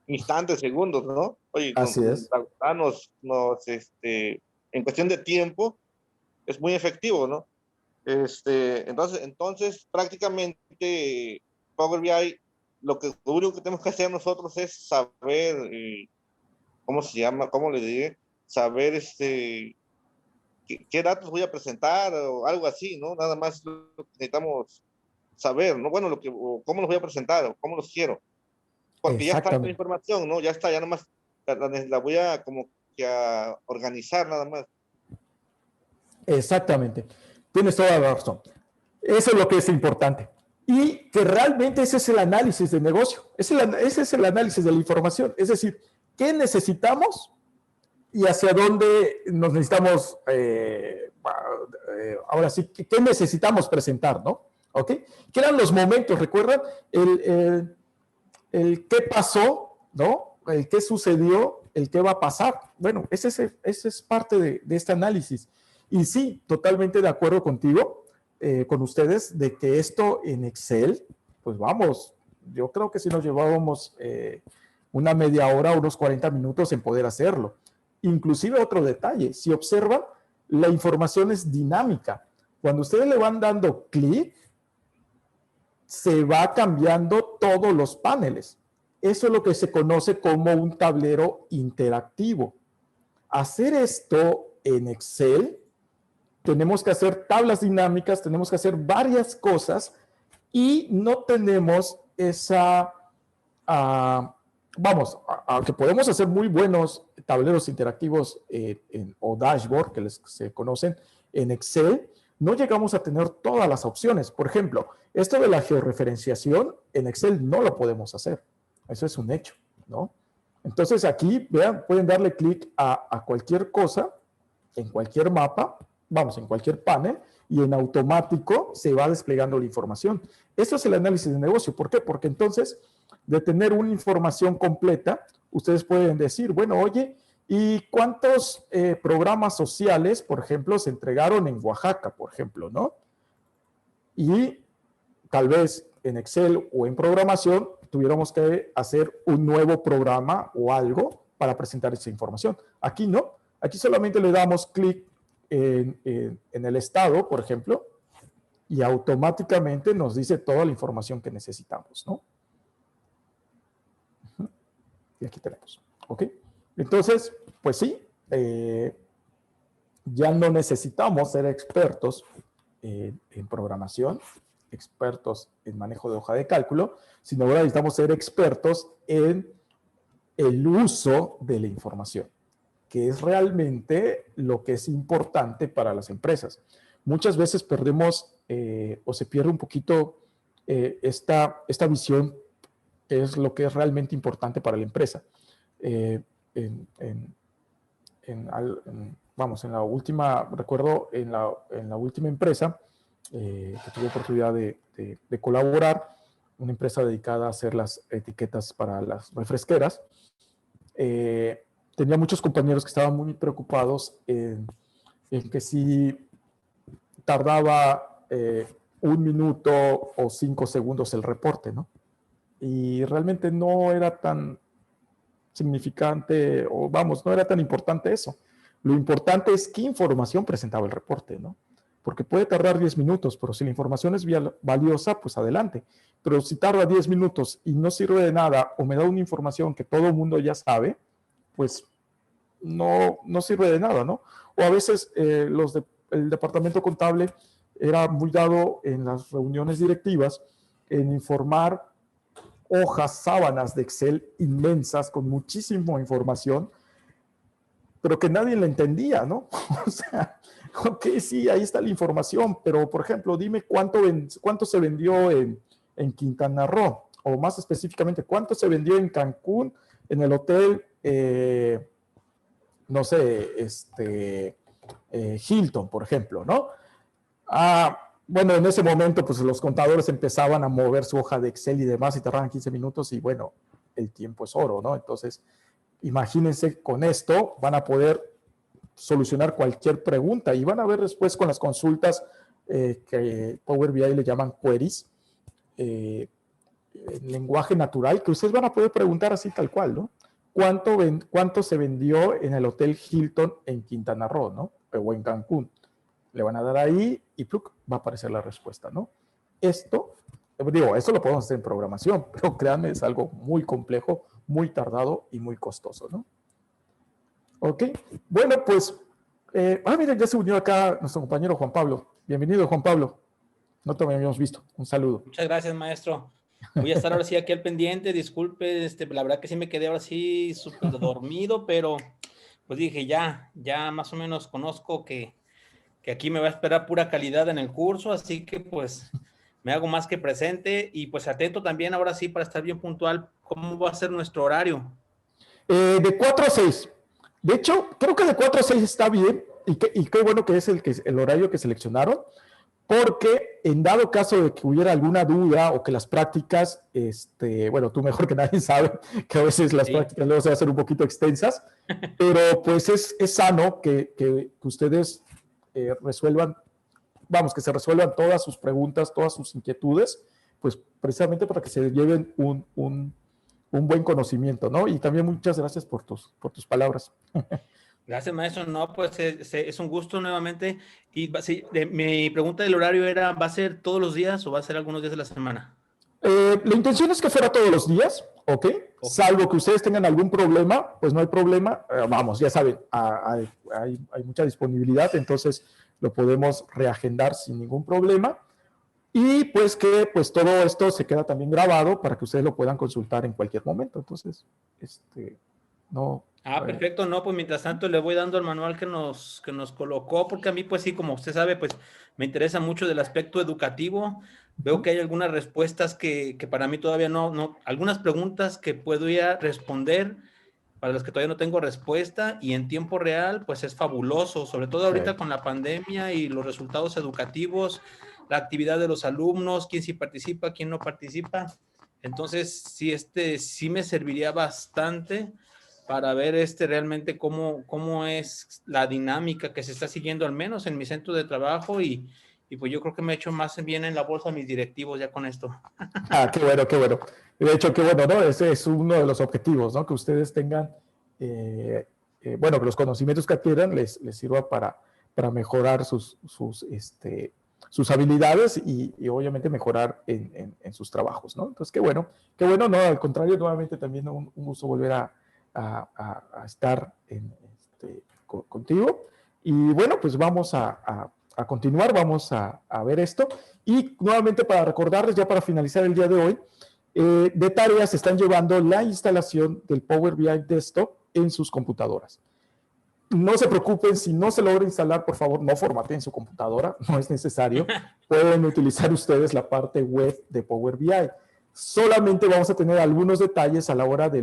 instantes, segundos, ¿no? Oye, Así es. la verdad en cuestión de tiempo, es muy efectivo, ¿no? Entonces, prácticamente, Power BI, lo único que tenemos que hacer nosotros es saber, ¿cómo se llama? ¿Cómo le diré? Saber, qué datos voy a presentar o algo así, ¿no? Nada más lo que necesitamos saber, ¿no? Bueno, o cómo los voy a presentar o cómo los quiero. Porque ya está la Exactamente. información, ¿no? Ya está, ya nomás la voy a como que a organizar nada más. Exactamente. Tienes toda la razón. Eso es lo que es importante. Y que realmente ese es el análisis de negocio. Ese es el análisis de la información. Es decir, ¿qué necesitamos y hacia dónde nos necesitamos, ahora sí, ¿qué necesitamos presentar, no? ¿Ok? ¿Qué eran los momentos? ¿Recuerdan? El qué pasó, ¿no? El qué sucedió, el qué va a pasar. Bueno, ese es parte de este análisis. Y sí, totalmente de acuerdo contigo, con ustedes, de que esto en Excel, pues vamos, yo creo que si nos llevábamos una media hora, unos 40 minutos en poder hacerlo. Inclusive otro detalle, si observan, la información es dinámica. Cuando ustedes le van dando clic, se va cambiando todos los paneles. Eso es lo que se conoce como un tablero interactivo. Hacer esto en Excel, tenemos que hacer tablas dinámicas, tenemos que hacer varias cosas y no tenemos esa, aunque podemos hacer muy buenos tableros interactivos o dashboard que se conocen en Excel, no llegamos a tener todas las opciones. Por ejemplo, esto de la georreferenciación en Excel no lo podemos hacer. Eso es un hecho, ¿no? Entonces aquí, vean, pueden darle clic a cualquier cosa, en cualquier mapa, vamos, en cualquier panel, y en automático se va desplegando la información. Eso es el análisis de negocio. ¿Por qué? Porque entonces, de tener una información completa, ustedes pueden decir, bueno, oye, ¿y cuántos programas sociales, por ejemplo, se entregaron en Oaxaca, por ejemplo, ¿no? Y tal vez en Excel o en programación tuviéramos que hacer un nuevo programa o algo para presentar esa información. Aquí no, aquí solamente le damos clic en el estado, por ejemplo, y automáticamente nos dice toda la información que necesitamos, ¿no? Y aquí tenemos, ¿ok? Entonces, pues sí, ya no necesitamos ser expertos en programación, expertos en manejo de hoja de cálculo, sino ahora necesitamos ser expertos en el uso de la información, que es realmente lo que es importante para las empresas. Muchas veces perdemos o se pierde un poquito esta visión, que es lo que es realmente importante para la empresa. En, en, vamos, en la última, recuerdo en la última empresa que tuve oportunidad de colaborar, una empresa dedicada a hacer las etiquetas para las refresqueras, tenía muchos compañeros que estaban muy preocupados en que si tardaba 1 minuto o 5 segundos el reporte, ¿no? Y realmente no era tan significante, o vamos, no era tan importante eso. Lo importante es qué información presentaba el reporte, ¿no? Porque puede tardar 10 minutos, pero si la información es valiosa, pues adelante. Pero si tarda 10 minutos y no sirve de nada o me da una información que todo el mundo ya sabe, pues no sirve de nada, ¿no? O a veces el departamento contable era muy dado en las reuniones directivas en informar hojas, sábanas de Excel inmensas con muchísima información, pero que nadie la entendía, ¿no? O sea, ok, sí, ahí está la información, pero por ejemplo, dime cuánto se vendió en Quintana Roo, o más específicamente, cuánto se vendió en Cancún, en el hotel, no sé, Hilton, por ejemplo, ¿no? Bueno, en ese momento, pues los contadores empezaban a mover su hoja de Excel y demás y tardaban 15 minutos y bueno, el tiempo es oro, ¿no? Entonces, imagínense, con esto van a poder solucionar cualquier pregunta y van a ver después con las consultas que Power BI le llaman queries, en lenguaje natural, que ustedes van a poder preguntar así tal cual, ¿no? ¿Cuánto se vendió en el Hotel Hilton en Quintana Roo, ¿no? O en Cancún. Le van a dar ahí y ¡pluc! Va a aparecer la respuesta, ¿no? Esto lo podemos hacer en programación, pero créanme, es algo muy complejo, muy tardado y muy costoso, ¿no? Ok, bueno, pues, miren, ya se unió acá nuestro compañero Juan Pablo. Bienvenido, Juan Pablo. No te habíamos visto. Un saludo. Muchas gracias, maestro. Voy a estar ahora sí aquí al pendiente. Disculpe, la verdad que sí me quedé ahora sí súper dormido, pero pues dije, ya más o menos conozco que aquí me va a esperar pura calidad en el curso, así que pues me hago más que presente y pues atento también ahora sí para estar bien puntual. ¿Cómo va a ser nuestro horario? De 4 a 6. De hecho, creo que de 4 a 6 está bien y qué bueno que es el horario que seleccionaron, porque en dado caso de que hubiera alguna duda o que las prácticas, bueno, tú mejor que nadie sabe que a veces las prácticas luego se van a hacer un poquito extensas, pero pues es sano que ustedes resuelvan, vamos, que se resuelvan todas sus preguntas, todas sus inquietudes, pues precisamente para que se lleven un buen conocimiento, ¿no? Y también muchas gracias por tus palabras. Gracias, maestro. No, pues es un gusto nuevamente. Y sí, mi pregunta del horario era, ¿va a ser todos los días o va a ser algunos días de la semana? La intención es que fuera todos los días, ¿ok? Salvo que ustedes tengan algún problema, pues no hay problema. Vamos, ya saben, hay mucha disponibilidad, entonces lo podemos reagendar sin ningún problema. Y pues que pues todo esto se queda también grabado para que ustedes lo puedan consultar en cualquier momento. Entonces, no. Perfecto. No, pues mientras tanto le voy dando el manual que nos colocó, porque a mí pues sí, como usted sabe, pues me interesa mucho del aspecto educativo. Veo que hay algunas respuestas que para mí todavía no, algunas preguntas que puedo ya responder, para las que todavía no tengo respuesta, y en tiempo real, pues es fabuloso, sobre todo ahorita con la pandemia y los resultados educativos, la actividad de los alumnos, quién sí participa, quién no participa. Entonces, sí, sí me serviría bastante para ver realmente cómo es la dinámica que se está siguiendo, al menos en mi centro de trabajo, y pues yo creo que me he hecho más bien en la bolsa a mis directivos ya con esto. Qué bueno, qué bueno. De hecho, qué bueno, ¿no? Ese es uno de los objetivos, ¿no? Que ustedes tengan, bueno, que los conocimientos que adquieran les sirva para mejorar sus habilidades y obviamente mejorar en sus trabajos, ¿no? Entonces, qué bueno, no, al contrario, nuevamente también un gusto volver a estar contigo. Y bueno, pues vamos a continuar, vamos a ver esto. Y nuevamente para recordarles, ya para finalizar el día de hoy, de tareas están llevando la instalación del Power BI Desktop en sus computadoras. No se preocupen, si no se logra instalar, por favor, no formateen su computadora, no es necesario. Pueden utilizar ustedes la parte web de Power BI. Solamente vamos a tener algunos detalles a la hora de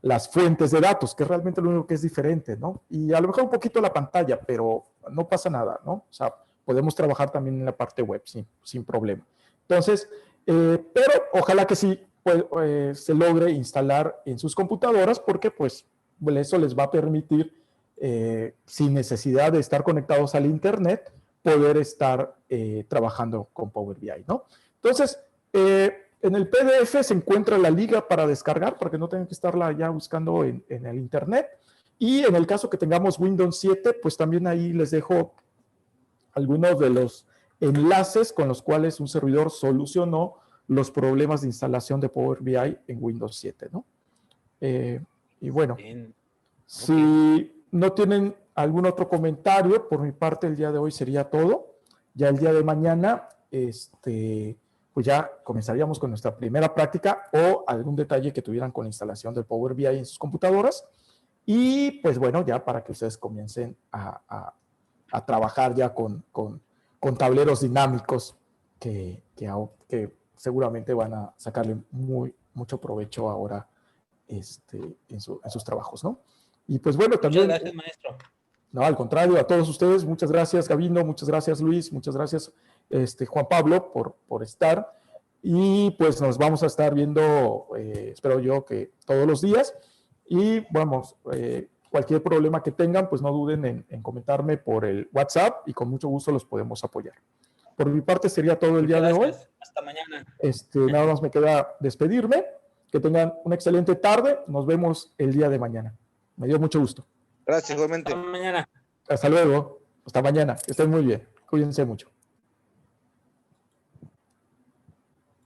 las fuentes de datos, que es realmente lo único que es diferente, ¿no? Y a lo mejor un poquito la pantalla, pero no pasa nada, ¿no? O sea, podemos trabajar también en la parte web sin problema. Entonces, pero ojalá que sí se logre instalar en sus computadoras, porque pues eso les va a permitir, sin necesidad de estar conectados al Internet, poder estar trabajando con Power BI, ¿no? Entonces, en el PDF se encuentra la liga para descargar, para que no tengan que estarla ya buscando en el Internet. Y en el caso que tengamos Windows 7, pues también ahí les dejo algunos de los enlaces con los cuales un servidor solucionó los problemas de instalación de Power BI en Windows 7, ¿no? Y bueno, si no tienen algún otro comentario, por mi parte el día de hoy sería todo. Ya el día de mañana, pues ya comenzaríamos con nuestra primera práctica o algún detalle que tuvieran con la instalación del Power BI en sus computadoras. Y pues bueno, ya para que ustedes comiencen a trabajar ya con tableros dinámicos que seguramente van a sacarle mucho provecho ahora en sus trabajos, ¿no? Y pues bueno, también... Muchas gracias, maestro. No, al contrario, a todos ustedes, muchas gracias, Gabino, muchas gracias, Luis, muchas gracias, Juan Pablo, por estar. Y pues nos vamos a estar viendo, espero yo, que todos los días. Y vamos, cualquier problema que tengan, pues no duden en comentarme por el WhatsApp y con mucho gusto los podemos apoyar. Por mi parte sería todo el día de hoy. Hasta mañana. Nada más me queda despedirme. Que tengan una excelente tarde. Nos vemos el día de mañana. Me dio mucho gusto. Gracias, igualmente. Hasta mañana. Hasta luego. Hasta mañana. Que estén muy bien. Cuídense mucho.